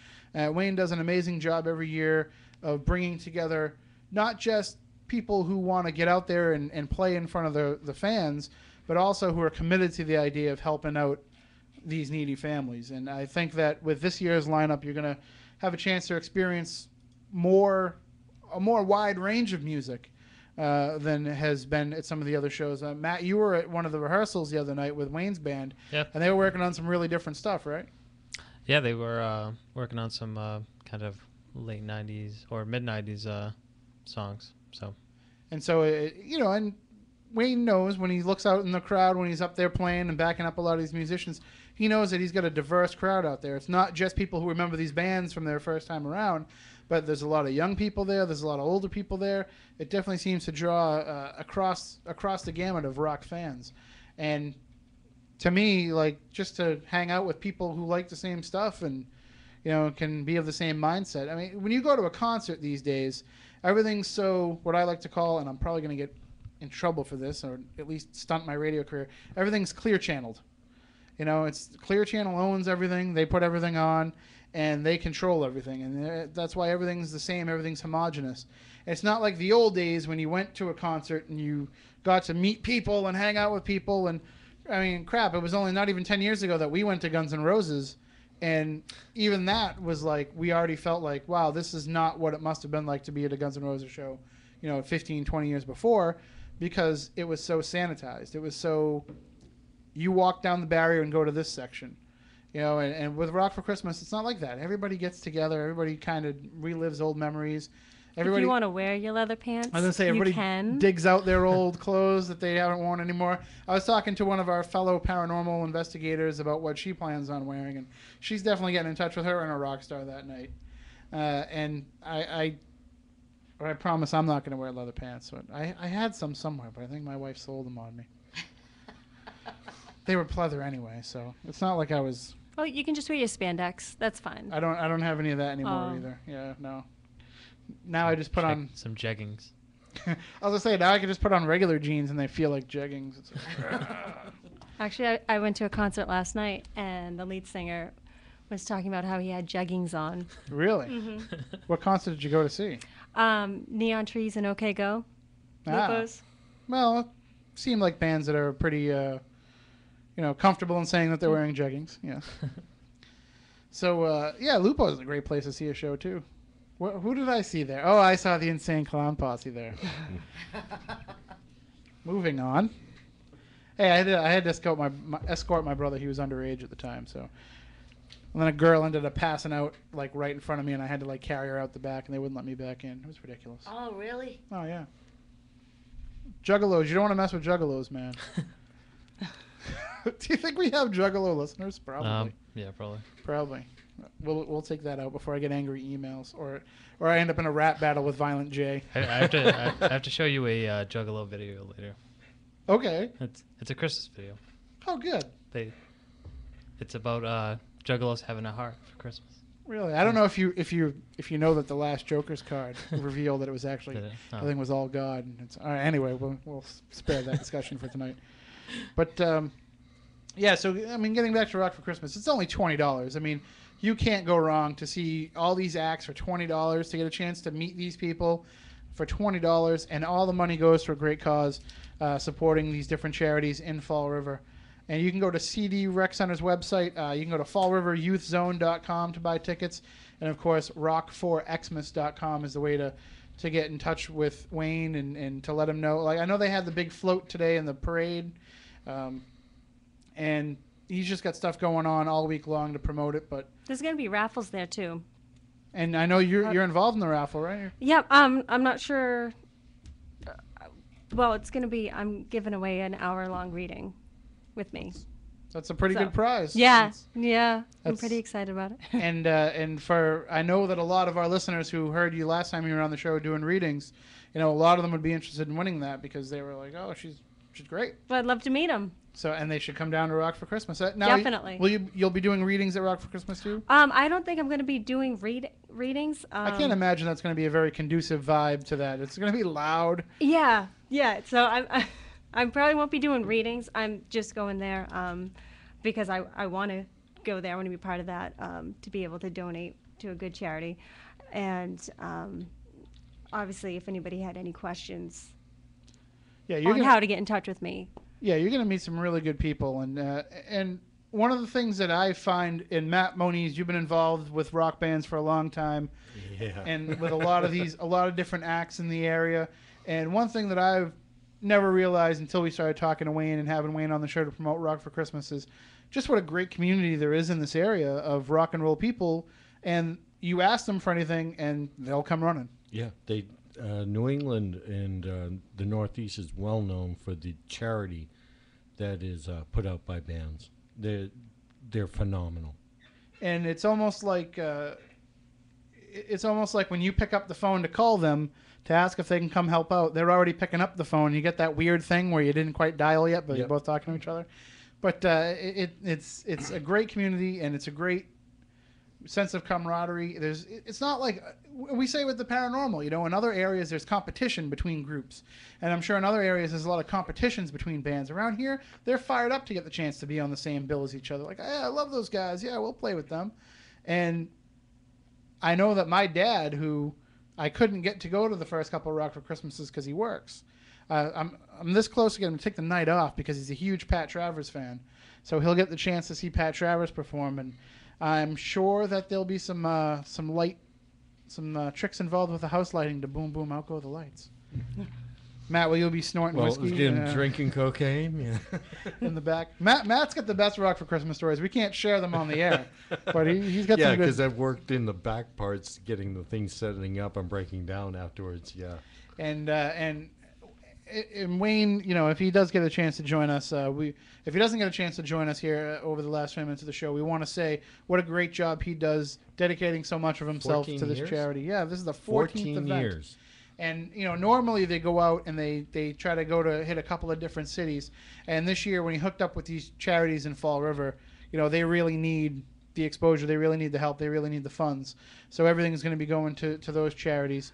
Wayne does an amazing job every year of bringing together not just people who want to get out there and play in front of the fans, but also who are committed to the idea of helping out these needy families. And I think that with this year's lineup, you're going to have a chance to experience a more wide range of music than has been at some of the other shows. Matt, you were at one of the rehearsals the other night with Wayne's band, and they were working on some really different stuff, right? Yeah, they were working on some kind of late 90s or mid 90s songs. And Wayne knows when he looks out in the crowd, when he's up there playing and backing up a lot of these musicians, he knows that he's got a diverse crowd out there. It's not just people who remember these bands from their first time around, but there's a lot of young people there. There's a lot of older people there. It definitely seems to draw across the gamut of rock fans. And to me, like, just to hang out with people who like the same stuff and, can be of the same mindset. I mean, when you go to a concert these days, everything's so, what I like to call, and I'm probably going to get in trouble for this, or at least stunt my radio career, everything's clear channeled. It's Clear Channel owns everything. They put everything on, and they control everything. And that's why everything's the same. Everything's homogenous. It's not like the old days when you went to a concert and you got to meet people and hang out with people. And, I mean, crap, it was only not even 10 years ago that we went to Guns N' Roses. And even that was like, we already felt like, wow, this is not what it must have been like to be at a Guns N' Roses show, 15, 20 years before, because it was so sanitized. It was so, you walk down the barrier and go to this section. And with Rock for Christmas, it's not like that. Everybody gets together. Everybody kind of relives old memories. If you want to wear your leather pants, I was going to say, everybody digs out their old clothes that they haven't worn anymore. I was talking to one of our fellow paranormal investigators about what she plans on wearing, and she's definitely getting in touch with her inner rock star that night. And I promise I'm not going to wear leather pants. But I had some somewhere, but I think my wife sold them on me. They were pleather anyway, so it's not like I was... Well, you can just wear your spandex. That's fine. I don't have any of that anymore either. Yeah, no. Now I just put on some jeggings. I was gonna say, now I can just put on regular jeans and they feel like jeggings. It's like, Actually, I went to a concert last night and the lead singer was talking about how he had jeggings on. Really? Mm-hmm. What concert did you go to see? Neon Trees and OK Go. Lupos. Well, it seemed like bands that are pretty, comfortable in saying that they're wearing jeggings. Yeah. So, Lupo's is a great place to see a show too. Who did I see there? Oh, I saw the Insane Clown Posse there. Moving on. Hey, I had to escort my brother. He was underage at the time, so. And then a girl ended up passing out like right in front of me, and I had to like carry her out the back, and they wouldn't let me back in. It was ridiculous. Oh, really? Oh, yeah. Juggalos. You don't want to mess with juggalos, man. Do you think we have juggalo listeners? Probably. Yeah, probably. Probably. We'll take that out before I get angry emails or I end up in a rap battle with Violent J. I have to show you a Juggalo video later. Okay. It's a Christmas video. Oh, good. It's about Juggalos having a heart for Christmas. Really, I don't know if you know that the last Joker's card revealed that it was actually everything was all God. And all right, anyway, we'll spare that discussion for tonight. But yeah, so I mean, getting back to Rock for Christmas, it's only $20. I mean, you can't go wrong to see all these acts for $20, to get a chance to meet these people for $20, and all the money goes to a great cause, supporting these different charities in Fall River. And you can go to CD Rec Center's website. You can go to fallriveryouthzone.com to buy tickets. And, of course, rock4xmas.com is the way to get in touch with Wayne and to let him know. Like, I know they had the big float today in the parade. And he's just got stuff going on all week long to promote it. But there's going to be raffles there, too. And I know you're involved in the raffle, right? Yep. I'm not sure. Well, it's going to be, I'm giving away an hour-long reading with me. That's a pretty good prize. Yeah, I'm pretty excited about it. And for I know that a lot of our listeners who heard you last time you were on the show doing readings, a lot of them would be interested in winning that because they were like, oh, she's great. Well, I'd love to meet them. So and they should come down to Rock for Christmas. Now, Definitely. You'll be doing readings at Rock for Christmas too? I don't think I'm going to be doing readings. I can't imagine that's going to be a very conducive vibe to that. It's going to be loud. Yeah. So I probably won't be doing readings. I'm just going there because I want to go there. I want to be part of that to be able to donate to a good charity. And obviously, if anybody had any questions on how to get in touch with me. Yeah, you're going to meet some really good people. And one of the things that I find in Matt Moniz, you've been involved with rock bands for a long time. Yeah. And with a lot of different acts in the area. And one thing that I've never realized until we started talking to Wayne and having Wayne on the show to promote Rock for Christmas is just what a great community there is in this area of rock and roll people. And you ask them for anything and they'll come running. Yeah, they New England and the Northeast is well known for the charity that is put out by bands. They're phenomenal. And it's almost like when you pick up the phone to call them to ask if they can come help out, they're already picking up the phone. You get that weird thing where you didn't quite dial yet, but you're both talking to each other. But it's a great community, and it's a great sense of camaraderie. It's not like we say with the paranormal, in other areas there's competition between groups, and I'm sure in other areas there's a lot of competitions between bands. Around here, they're fired up to get the chance to be on the same bill as each other. Like, hey, I love those guys. Yeah, we'll play with them. And I know that my dad, who I couldn't get to go to the first couple of Rock for Christmases because he works. I'm this close to getting him to take the night off because he's a huge Pat Travers fan. So he'll get the chance to see Pat Travers perform, and I'm sure that there'll be some tricks involved with the house lighting to boom, boom, out go the lights. Matt, will you be snorting whiskey? Drinking cocaine? Yeah. In the back. Matt's got the best Rock for Christmas stories. We can't share them on the air, but he's got some good... Yeah, because I've worked in the back parts, getting the things setting up and breaking down afterwards, yeah. And Wayne, if he does get a chance to join us, if he doesn't get a chance to join us here over the last 5 minutes of the show, we want to say what a great job he does dedicating so much of himself to this charity. Yeah, this is the 14th event. Years. And, normally they go out and they try to go to hit a couple of different cities. And this year when he hooked up with these charities in Fall River, they really need the exposure. They really need the help. They really need the funds. So everything is going to be going to those charities.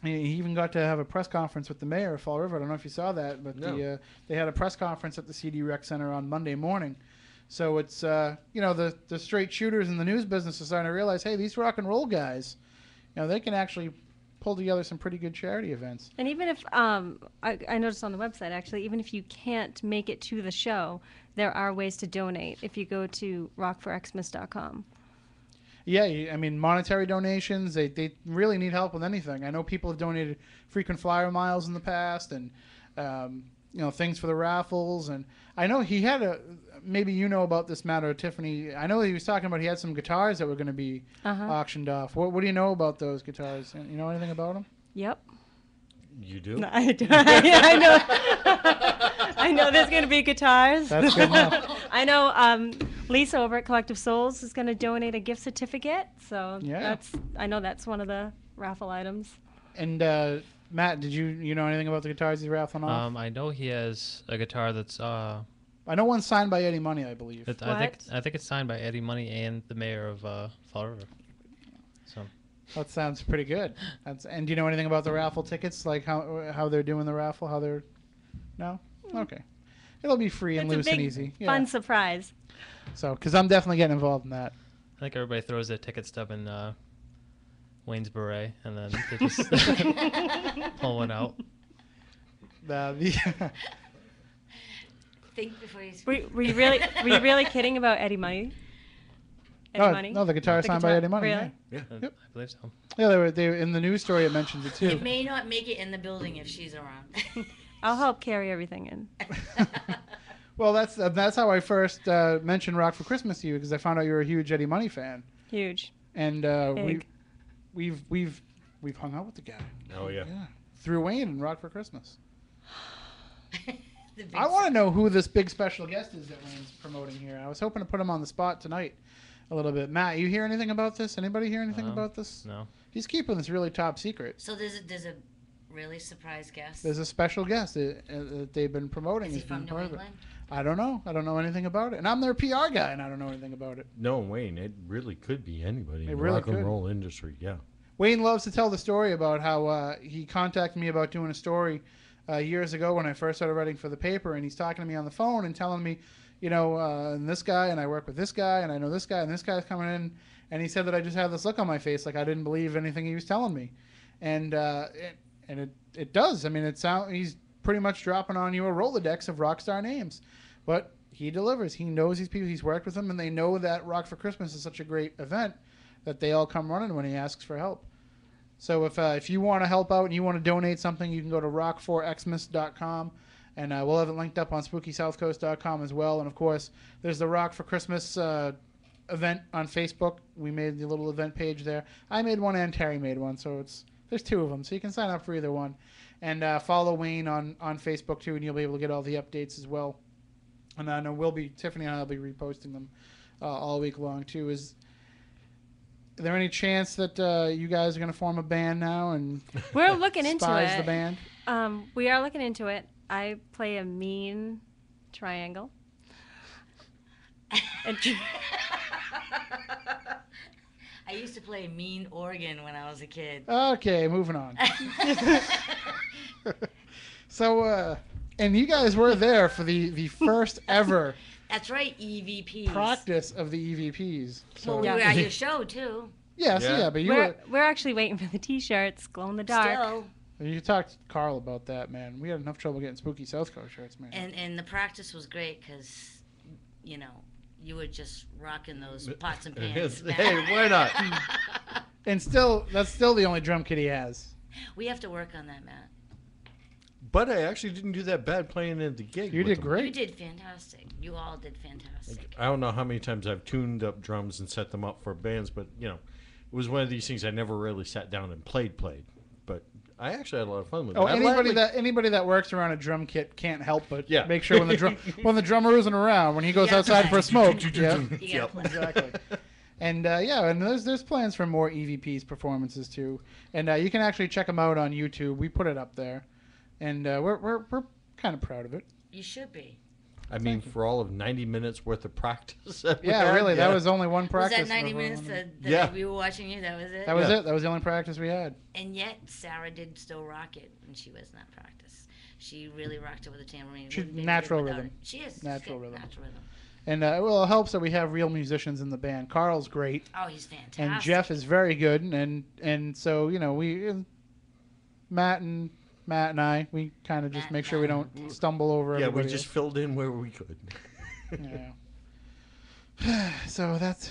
He even got to have a press conference with the mayor of Fall River. I don't know if you saw that, but no. They had a press conference at the CD Rec Center on Monday morning. So it's, the straight shooters in the news business are starting to realize, hey, these rock and roll guys, they can actually pull together some pretty good charity events. And even if, I noticed on the website, actually, even if you can't make it to the show, there are ways to donate if you go to rock4xmas.com. Yeah, I mean, monetary donations, they really need help with anything. I know people have donated frequent flyer miles in the past and, things for the raffles. And I know he had maybe about this matter, Tiffany. I know he was talking about he had some guitars that were going to be auctioned off. What do you know about those guitars? You know anything about them? Yep. You do? No, I do. I know. I know there's going to be guitars. That's good enough. I know Lisa over at Collective Souls is going to donate a gift certificate. So Yeah. I know that's one of the raffle items. And Matt, did you know anything about the guitars he's raffling off? I know he has a guitar that's. I know one's signed by Eddie Money, I believe. I think it's signed by Eddie Money and the mayor of Fall River. So. That sounds pretty good. And do you know anything about the raffle tickets? Like how they're doing the raffle? How they're? No. Okay. It'll be free and It's a loose and big, easy. fun surprise. So, because I'm definitely getting involved in that. I think everybody throws their ticket stub in Wayne's beret, and then they just pull one out. Think before you speak. Were you really kidding about Eddie Money? Eddie Money? No, the guitar signed by Eddie Money. Really? Yeah. I believe so. Yeah, they in the news story it mentions it too. It may not make it in the building if she's around. I'll help carry everything in. Well, that's how I first mentioned Rock for Christmas to you, because I found out you were a huge Eddie Money fan. Huge. And Big. we've hung out with the guy. Oh yeah. Through Wayne and Rock for Christmas. I want to know who this big special guest is that Wayne's promoting here. I was hoping to put him on the spot tonight a little bit. Matt, you hear anything about this? Anybody hear anything about this? No. He's keeping this really top secret. So there's a really surprise guest. There's a special guest that they've been promoting. Is he as being from New part of it. England? I don't know. I don't know anything about it. And I'm their PR guy, and I don't know anything about it. No, Wayne, it really could be anybody in the really rock and could. roll industry. Yeah. Wayne loves to tell the story about how he contacted me about doing a story years ago when I first started writing for the paper, and he's talking to me on the phone and telling me, and this guy, and I work with this guy, and I know this guy, and this guy's coming in, and he said that I just had this look on my face like I didn't believe anything he was telling me, and it does. I mean, he's pretty much dropping on you a Rolodex of rock star names, but he delivers. He knows these people. He's worked with them, and they know that Rock for Christmas is such a great event that they all come running when he asks for help. So if you want to help out and you want to donate something, you can go to rock4xmas.com, and we'll have it linked up on SpookySouthcoast.com as well. And, of course, there's the Rock for Christmas event on Facebook. We made the little event page there. I made one and Terry made one, so there's two of them. So you can sign up for either one. And follow Wayne on Facebook, too, and you'll be able to get all the updates as well. And I know Tiffany and I will be reposting them all week long, too. Is there any chance that you guys are going to form a band now and we're looking into Spies it? The band? We are looking into it. I play a mean triangle. I used to play mean organ when I was a kid. Okay, moving on. So, and you guys were there for the first ever That's right, EVPs. practice of the EVPs. So Well, we were at your show, too. Yes, yeah, but we're actually waiting for the T-shirts, glow in the dark. Still. You talked to Carl about that, man. We had enough trouble getting Spooky Southcoast shirts, man. And the practice was great because, you were just rocking those pots and pans. Hey, why not? And that's still the only drum kit he has. We have to work on that, Matt. But I actually didn't do that bad playing at the gig. You with did them. great. You did fantastic. You all did fantastic. I don't know how many times I've tuned up drums and set them up for bands, but it was one of these things I never really sat down and played. But I actually had a lot of fun with it. Anybody that works around a drum kit can't help but Yeah. make sure when the drummer isn't around, when he goes outside for a smoke. Yep. Exactly. And and there's plans for more EVPs performances too. And you can actually check them out on YouTube. We put it up there, and we're kind of proud of it. You should be. I mean, for all of 90 minutes worth of practice. Really, that was only one practice. Was that 90 minutes that we were watching you? That was it? That was it. That was the only practice we had. And yet, Sarah did still rock it, and she was not practice. She really rocked it with a tambourine. She's Wouldn't be natural good without rhythm. it. She is. Natural She's rhythm. Natural rhythm. And it helps that we have real musicians in the band. Carl's great. Oh, he's fantastic. And Jeff is very good. And so we Matt and I, we kind of just make sure we don't stumble over everybody. Yeah, we just filled in where we could. Yeah. So that's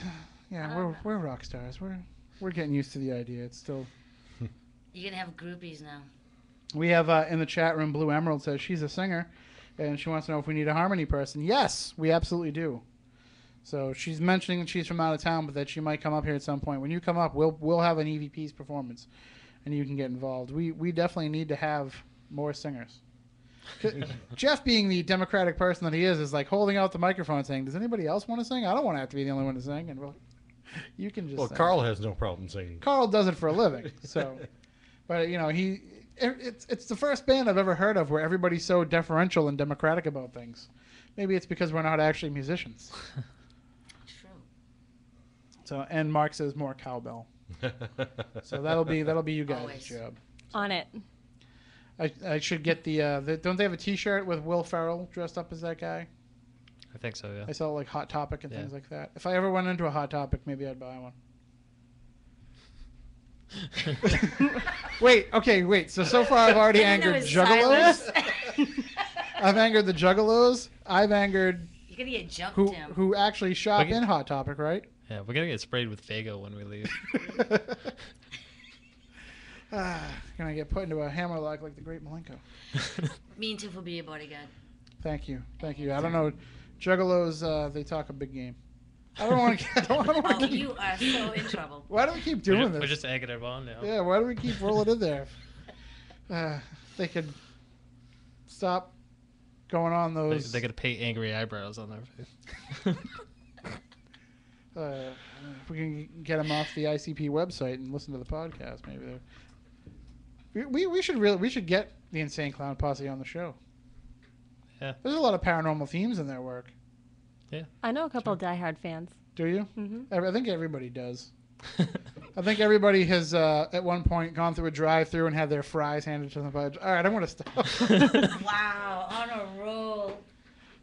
we're rock stars. We're getting used to the idea. It's still. You're gonna have groupies now. We have in the chat room. Blue Emerald says she's a singer, and she wants to know if we need a harmony person. Yes, we absolutely do. So she's mentioning that she's from out of town, but that she might come up here at some point. When you come up, we'll have an EVP's performance, and you can get involved. We definitely need to have more singers. Jeff, being the democratic person that he is like holding out the microphone saying, does anybody else want to sing? I don't want to have to be the only one to sing. And we're like, you can just Well, sing. Carl has no problem singing. Carl does it for a living. So, but, it's the first band I've ever heard of where everybody's so deferential and democratic about things. Maybe it's because we're not actually musicians. True. So, and Mark says more cowbell. So that'll be you guys' Always. job. On it. I should get the don't they have a T-shirt with Will Ferrell dressed up as that guy? I think so, yeah. I saw like Hot Topic and Yeah. things like that. If I ever went into a Hot Topic, maybe I'd buy one. Wait. So far I've already angered Juggalos. I've angered the Juggalos. I've angered You're gonna get jumped, Tim. who actually shop in Hot Topic, right? Yeah, we're gonna get sprayed with Fago when we leave. Gonna get put into a hammerlock like the Great Malenko. Me and Tiff will be your bodyguard. Thank you. I don't know, Juggalos. They talk a big game. I don't want to. You are so in trouble. Why do we keep doing this? We're just egging it on now. Yeah, why do we keep rolling in there? They could stop going on those. They gotta paint angry eyebrows on their face. If we can get them off the ICP website and listen to the podcast, maybe they're. We should get the Insane Clown Posse on the show. Yeah. There's a lot of paranormal themes in their work. Yeah. I know a couple of diehard fans. Do you? Mm-hmm. I think everybody does. I think everybody has at one point gone through a drive-through and had their fries handed to them. All right, I want to stop. Wow, on a roll.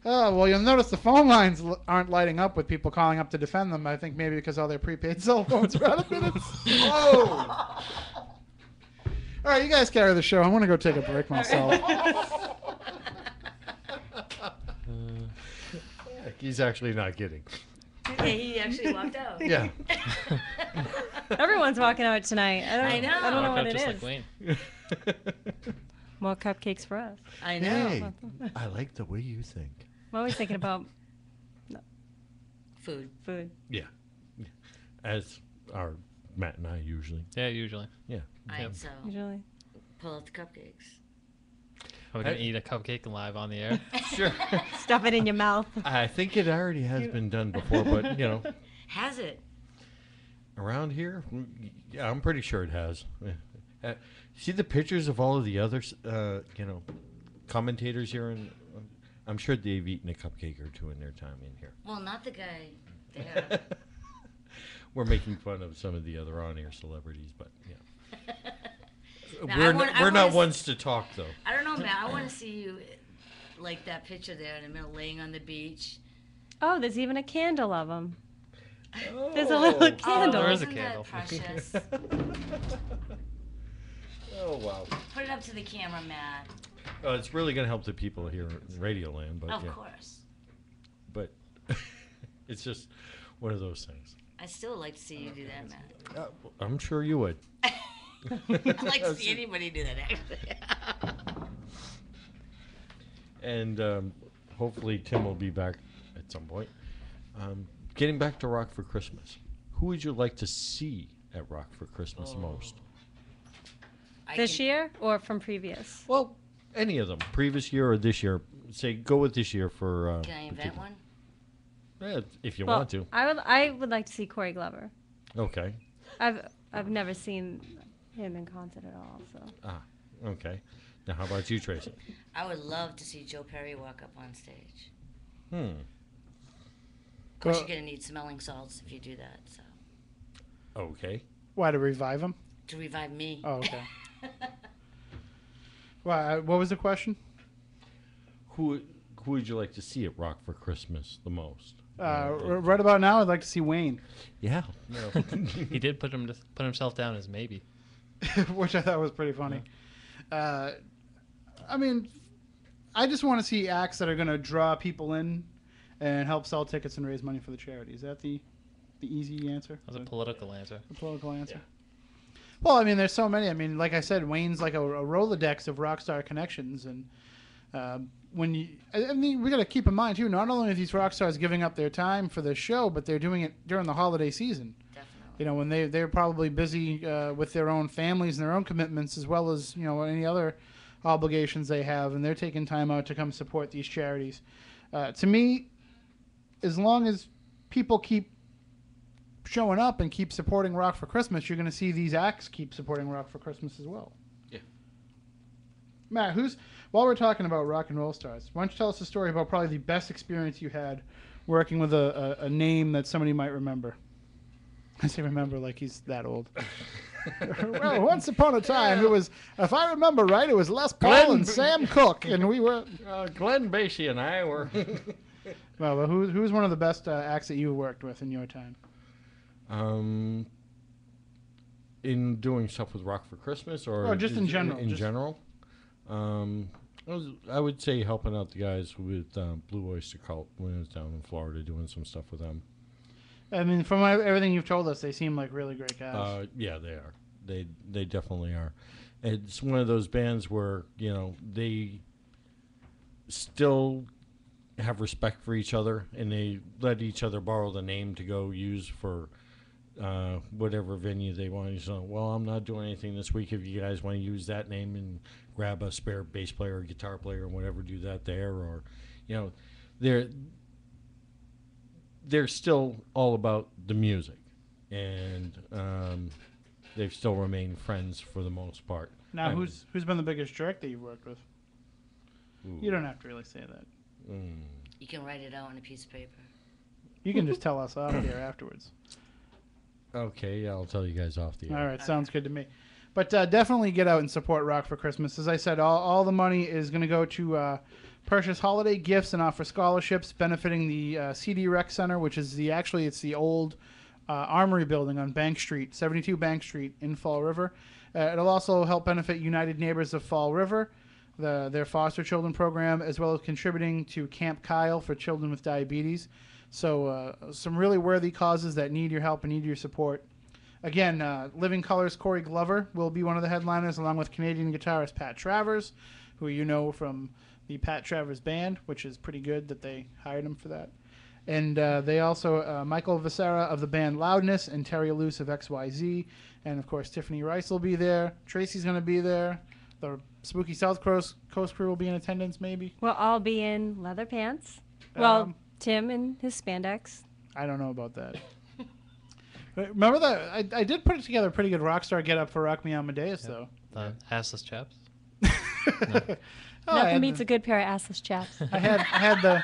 Oh, well, you'll notice the phone lines aren't lighting up with people calling up to defend them. I think maybe because all their prepaid cell phones are out of minutes. Oh! All right, you guys carry the show. I want to go take a break myself. He's actually not kidding. Yeah, he actually walked out. Yeah. Everyone's walking out tonight. I know. I don't know what it just is. like Wayne. More cupcakes for us. I know. Hey, I like the way you think. I'm always thinking about Food. Yeah. As are Matt and I usually. Yeah, usually. Yeah. Alright, so Usually. pull out the cupcakes. Are we gonna eat a cupcake live on the air? Sure. Stuff it in your mouth. I think it already has been done before, but Has it? around here, yeah, I'm pretty sure it has. See the pictures of all of the other, commentators here, and I'm sure they've eaten a cupcake or two in their time in here. Well, not the guy there. We're making fun of some of the other on-air celebrities, but yeah. Now, We're not ones to talk, though. I don't know, man. I want to see you like that picture there in the middle, laying on the beach. Oh, there's even a candle of them. There's a little candle. There is a Isn't candle. that precious? Oh, wow. Put it up to the camera, Matt. It's really going to help the people here in Radio Land, but Of yeah. course. But it's just one of those things. I'd still like to see you do that, Matt. I'm sure you would. I'd like to see anybody do that, actually. And hopefully Tim will be back at some point. Getting back to Rock for Christmas. Who would you like to see at Rock for Christmas most? This year or from previous? Well, any of them. Previous year or this year. Say, go with this year for... Can I invent one? Yeah, if you Well, want to. I would like to see Corey Glover. Okay. I've never seen him in concert at all, so. Ah, okay. Now, how about you, Tracy? I would love to see Joe Perry walk up on stage. Hmm. Of course, you're going to need smelling salts if you do that, so. Okay. Why, to revive him? To revive me. Oh, okay. What was the question? Who would you like to see at Rock for Christmas the most? Right about now, I'd like to see Wayne. Yeah. He did put himself down as maybe. Which I thought was pretty funny. I mean, I just want to see acts that are going to draw people in and help sell tickets and raise money for the charity. Is that the easy answer? That was a political answer. A political answer. Yeah. Well, I mean, there's so many. I mean, like I said, Wayne's like a Rolodex of rock star connections, and I mean, we got to keep in mind too. Not only are these rock stars giving up their time for the show, but they're doing it during the holiday season. Definitely. when they're probably busy with their own families and their own commitments, as well as any other obligations they have, and they're taking time out to come support these charities. To me, as long as people keep showing up and keep supporting Rock for Christmas, you're going to see these acts keep supporting Rock for Christmas as well. Yeah. Matt, while we're talking about rock and roll stars, why don't you tell us a story about probably the best experience you had working with a name that somebody might remember? I say remember like he's that old. Well, once upon a time, it was, if I remember right, it was Les Paul and Sam Cooke, and we were... Glenn Basie and I were... Well, who's one of the best acts that you worked with in your time? In doing stuff with Rock for Christmas, or just in general? In general, I would say helping out the guys with Blue Oyster Cult when I was down in Florida, doing some stuff with them. I mean, from everything you've told us, they seem like really great guys. Yeah, they are. They definitely are. It's one of those bands where they still have respect for each other, and they let each other borrow the name to go use for whatever venue they want. So, well, I'm not doing anything this week. If you guys want to use that name and grab a spare bass player or guitar player or whatever, do that there. Or, they're still all about the music, and they've still remained friends for the most part. Now, who's been the biggest jerk that you've worked with? Ooh. You don't have to really say that. You can write it out on a piece of paper. You can just tell us off the air afterwards. Okay, yeah, I'll tell you guys off the air. All right, sounds good to me. But definitely get out and support Rock for Christmas. As I said, all the money is going to go to purchase holiday gifts and offer scholarships benefiting the CD Rec Center, which is it's the old Armory building on Bank Street, 72 Bank Street in Fall River. It'll also help benefit United Neighbors of Fall River, their foster children program, as well as contributing to Camp Kyle for children with diabetes. So some really worthy causes that need your help and need your support. Again, Living Colors Corey Glover will be one of the headliners, along with Canadian guitarist Pat Travers, who you know from the Pat Travers Band, which is pretty good that they hired him for that. And they also, Michael Vicera of the band Loudness and Terry Luce of XYZ. And, of course, Tiffany Rice will be there. Tracy's going to be there. The Spooky Southcoast crew will be in attendance, maybe. We'll all be in leather pants. Well, Tim in his spandex. I don't know about that. Remember that? I did put together a pretty good rock star get-up for Rock Me Amadeus, though. The assless chaps? Nothing beats a good pair of assless chaps. I had the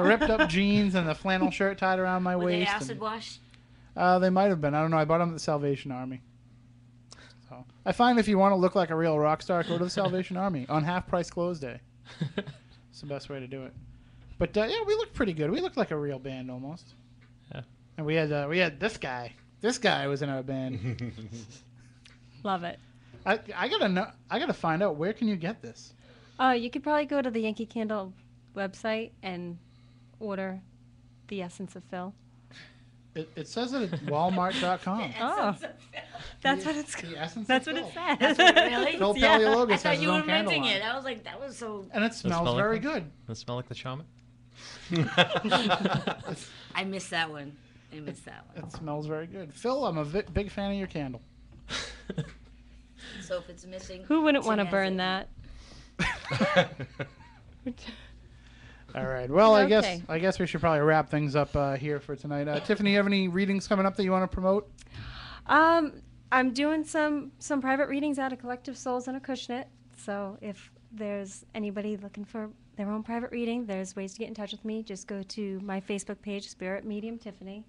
ripped-up jeans and the flannel shirt tied around my waist. Were they acid washed? They might have been. I don't know. I bought them at the Salvation Army. So I find if you want to look like a real rock star, go to the Salvation Army on half-price close day. It's the best way to do it. But yeah, we looked pretty good. We looked like a real band almost. Yeah. And we had this guy. This guy was in our band. Love it. I gotta find out, where can you get this? You could probably go to the Yankee Candle website and order the Essence of Phil. It says it at Walmart.com. Oh, that's what it's. That's what it says. That's what it really? Phil Paleologos I thought has you his were own candle renting line. it. I was like, that was so. And it smells very good. Does it smell like the shaman? I missed that one. It smells very good. Phil, I'm a big fan of your candle. So if it's missing, who wouldn't want to burn that? All right. Well, Okay. I guess we should probably wrap things up here for tonight. Tiffany, you have any readings coming up that you want to promote? I'm doing some private readings out of Collective Souls and Acushnet. So if there's anybody looking for their own private reading, there's ways to get in touch with me. Just go to my Facebook page, Spirit Medium Tiffany,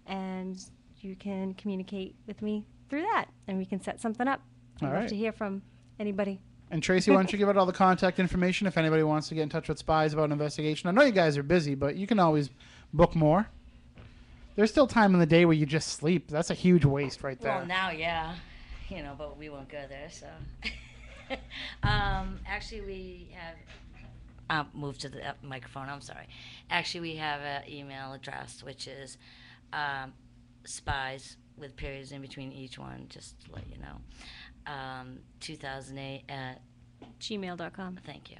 and you can communicate with me through that, and we can set something up. I'd love to hear from anybody. And Tracy, why don't you give out all the contact information if anybody wants to get in touch with SPIES about an investigation? I know you guys are busy, but you can always book more. There's still time in the day where you just sleep. That's a huge waste right there. Well, now, yeah. But we won't go there, so. Actually, we have... I'll move to the microphone, I'm sorry. Actually, we have an email address, which is SPIES, with periods in between each one, just to let you know. 2008 at gmail.com. Thank you.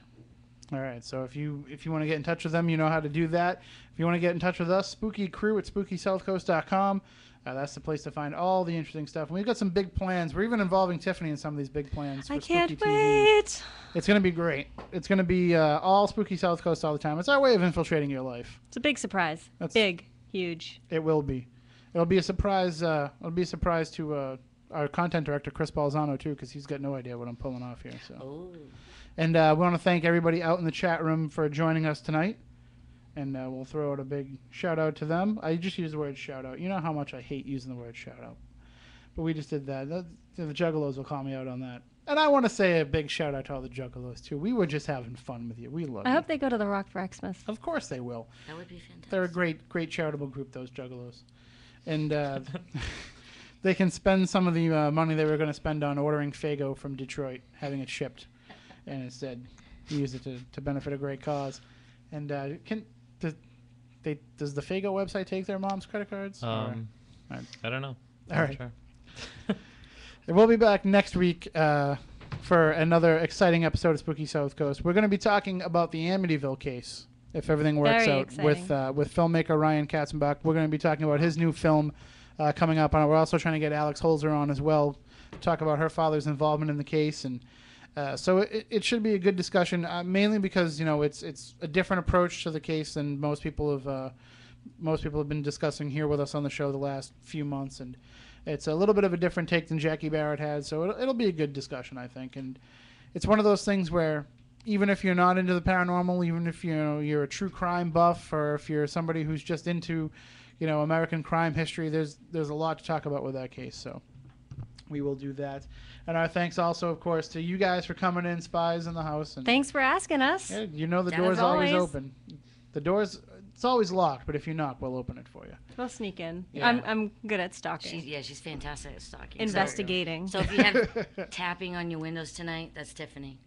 All right. So if you want to get in touch with them, you know how to do that. If you want to get in touch with us, Spooky Crew at SpookySouthcoast.com. That's the place to find all the interesting stuff. And we've got some big plans. We're even involving Tiffany in some of these big plans. For I can't Spooky TV. wait. It's going to be great. It's going to be all Spooky South Coast all the time. It's our way of infiltrating your life. It's a big surprise. Big, huge. It will be. It'll be a surprise. It'll be a surprise to our content director, Chris Balzano, too, because he's got no idea what I'm pulling off here. So. And we want to thank everybody out in the chat room for joining us tonight. And we'll throw out a big shout-out to them. I just use the word shout-out. You know how much I hate using the word shout-out. But we just did that. The Juggalos will call me out on that. And I want to say a big shout-out to all the Juggalos, too. We were just having fun with you. We love you. I hope they go to the Rock for Xmas. Of course they will. That would be fantastic. They're a great charitable group, those Juggalos. And they can spend some of the money they were going to spend on ordering Faygo from Detroit, having it shipped. And instead use it to benefit a great cause. And does the Faygo website take their mom's credit cards? I don't know. All right. Sure. We'll be back next week for another exciting episode of Spooky South Coast. We're going to be talking about the Amityville case, if everything works Very out, exciting. with filmmaker Ryan Katzenbach. We're going to be talking about his new film coming up. And we're also trying to get Alex Holzer on as well to talk about her father's involvement in the case. And so it should be a good discussion, mainly because it's a different approach to the case than most people have been discussing here with us on the show the last few months, and it's a little bit of a different take than Jackie Barrett had. So it'll be a good discussion, I think. And it's one of those things where even if you're not into the paranormal, even if you're a true crime buff, or if you're somebody who's just into American crime history, there's a lot to talk about with that case. So we will do that. And our thanks also, of course, to you guys for coming in, Spies in the house. And Thanks for asking us. Yeah, the door's always open. The door's it's always locked, but if you knock, we'll open it for you. We'll sneak in. Yeah. I'm good at stalking. She's fantastic at stalking. Investigating. So if you have tapping on your windows tonight, that's Tiffany.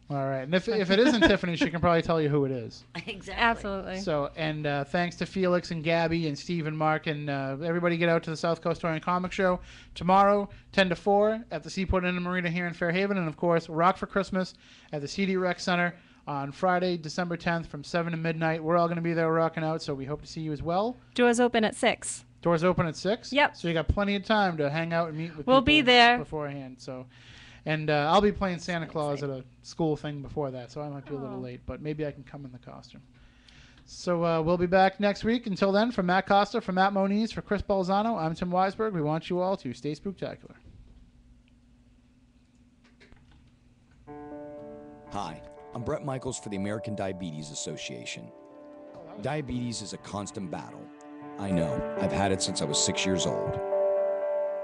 All right. And if it isn't Tiffany, she can probably tell you who it is. Exactly. Absolutely. So, and thanks to Felix and Gabby and Steve and Mark, and everybody get out to the South Coast Touring Comic Show tomorrow, 10 to 4 at the Seaport Inn and Marina here in Fairhaven. And, of course, Rock for Christmas at the CD Rec Center on Friday, December 10th from 7 to midnight. We're all going to be there rocking out, so we hope to see you as well. Doors open at 6. Doors open at 6? Yep. So you got plenty of time to hang out and meet with We'll people be there beforehand. So, and I'll be playing Santa Claus at a school thing before that, so I might be a little late, but maybe I can come in the costume. So we'll be back next week. Until then, for Matt Costa, for Matt Moniz, for Chris Balzano, I'm Tim Weisberg. We want you all to stay spooktacular. Hi, I'm Brett Michaels for the American Diabetes Association. Diabetes is a constant battle. I know, I've had it since I was 6 years old.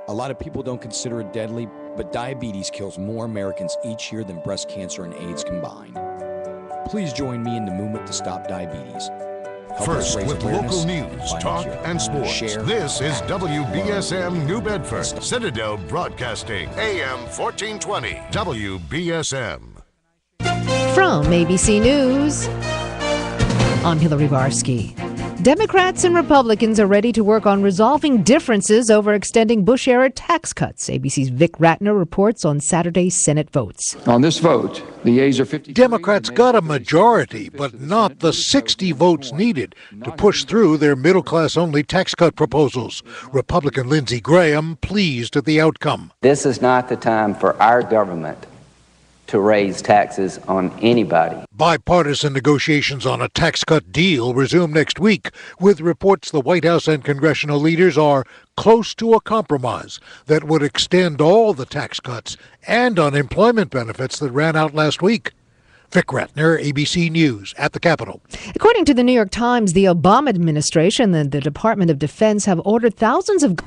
A lot of people don't consider it deadly, but diabetes kills more Americans each year than breast cancer and AIDS combined. Please join me in the movement to stop diabetes. Help us First raise with awareness, local news, find a talk, cure. and sports. Share. This is WBSM New Bedford, Citadel Broadcasting, AM 1420, WBSM. From ABC News, I'm Hillary Varsky. Democrats and Republicans are ready to work on resolving differences over extending Bush-era tax cuts. ABC's Vic Ratner reports on Saturday's Senate votes. On this vote, the yeas are 50. Democrats got a majority, but not the 60 votes needed to push through their middle-class-only tax cut proposals. Republican Lindsey Graham pleased at the outcome. This is not the time for our government to raise taxes on anybody. Bipartisan negotiations on a tax cut deal resume next week, with reports the White House and congressional leaders are close to a compromise that would extend all the tax cuts and unemployment benefits that ran out last week. Vic Ratner, ABC News, at the Capitol. According to the New York Times, the Obama administration and the Department of Defense have ordered thousands of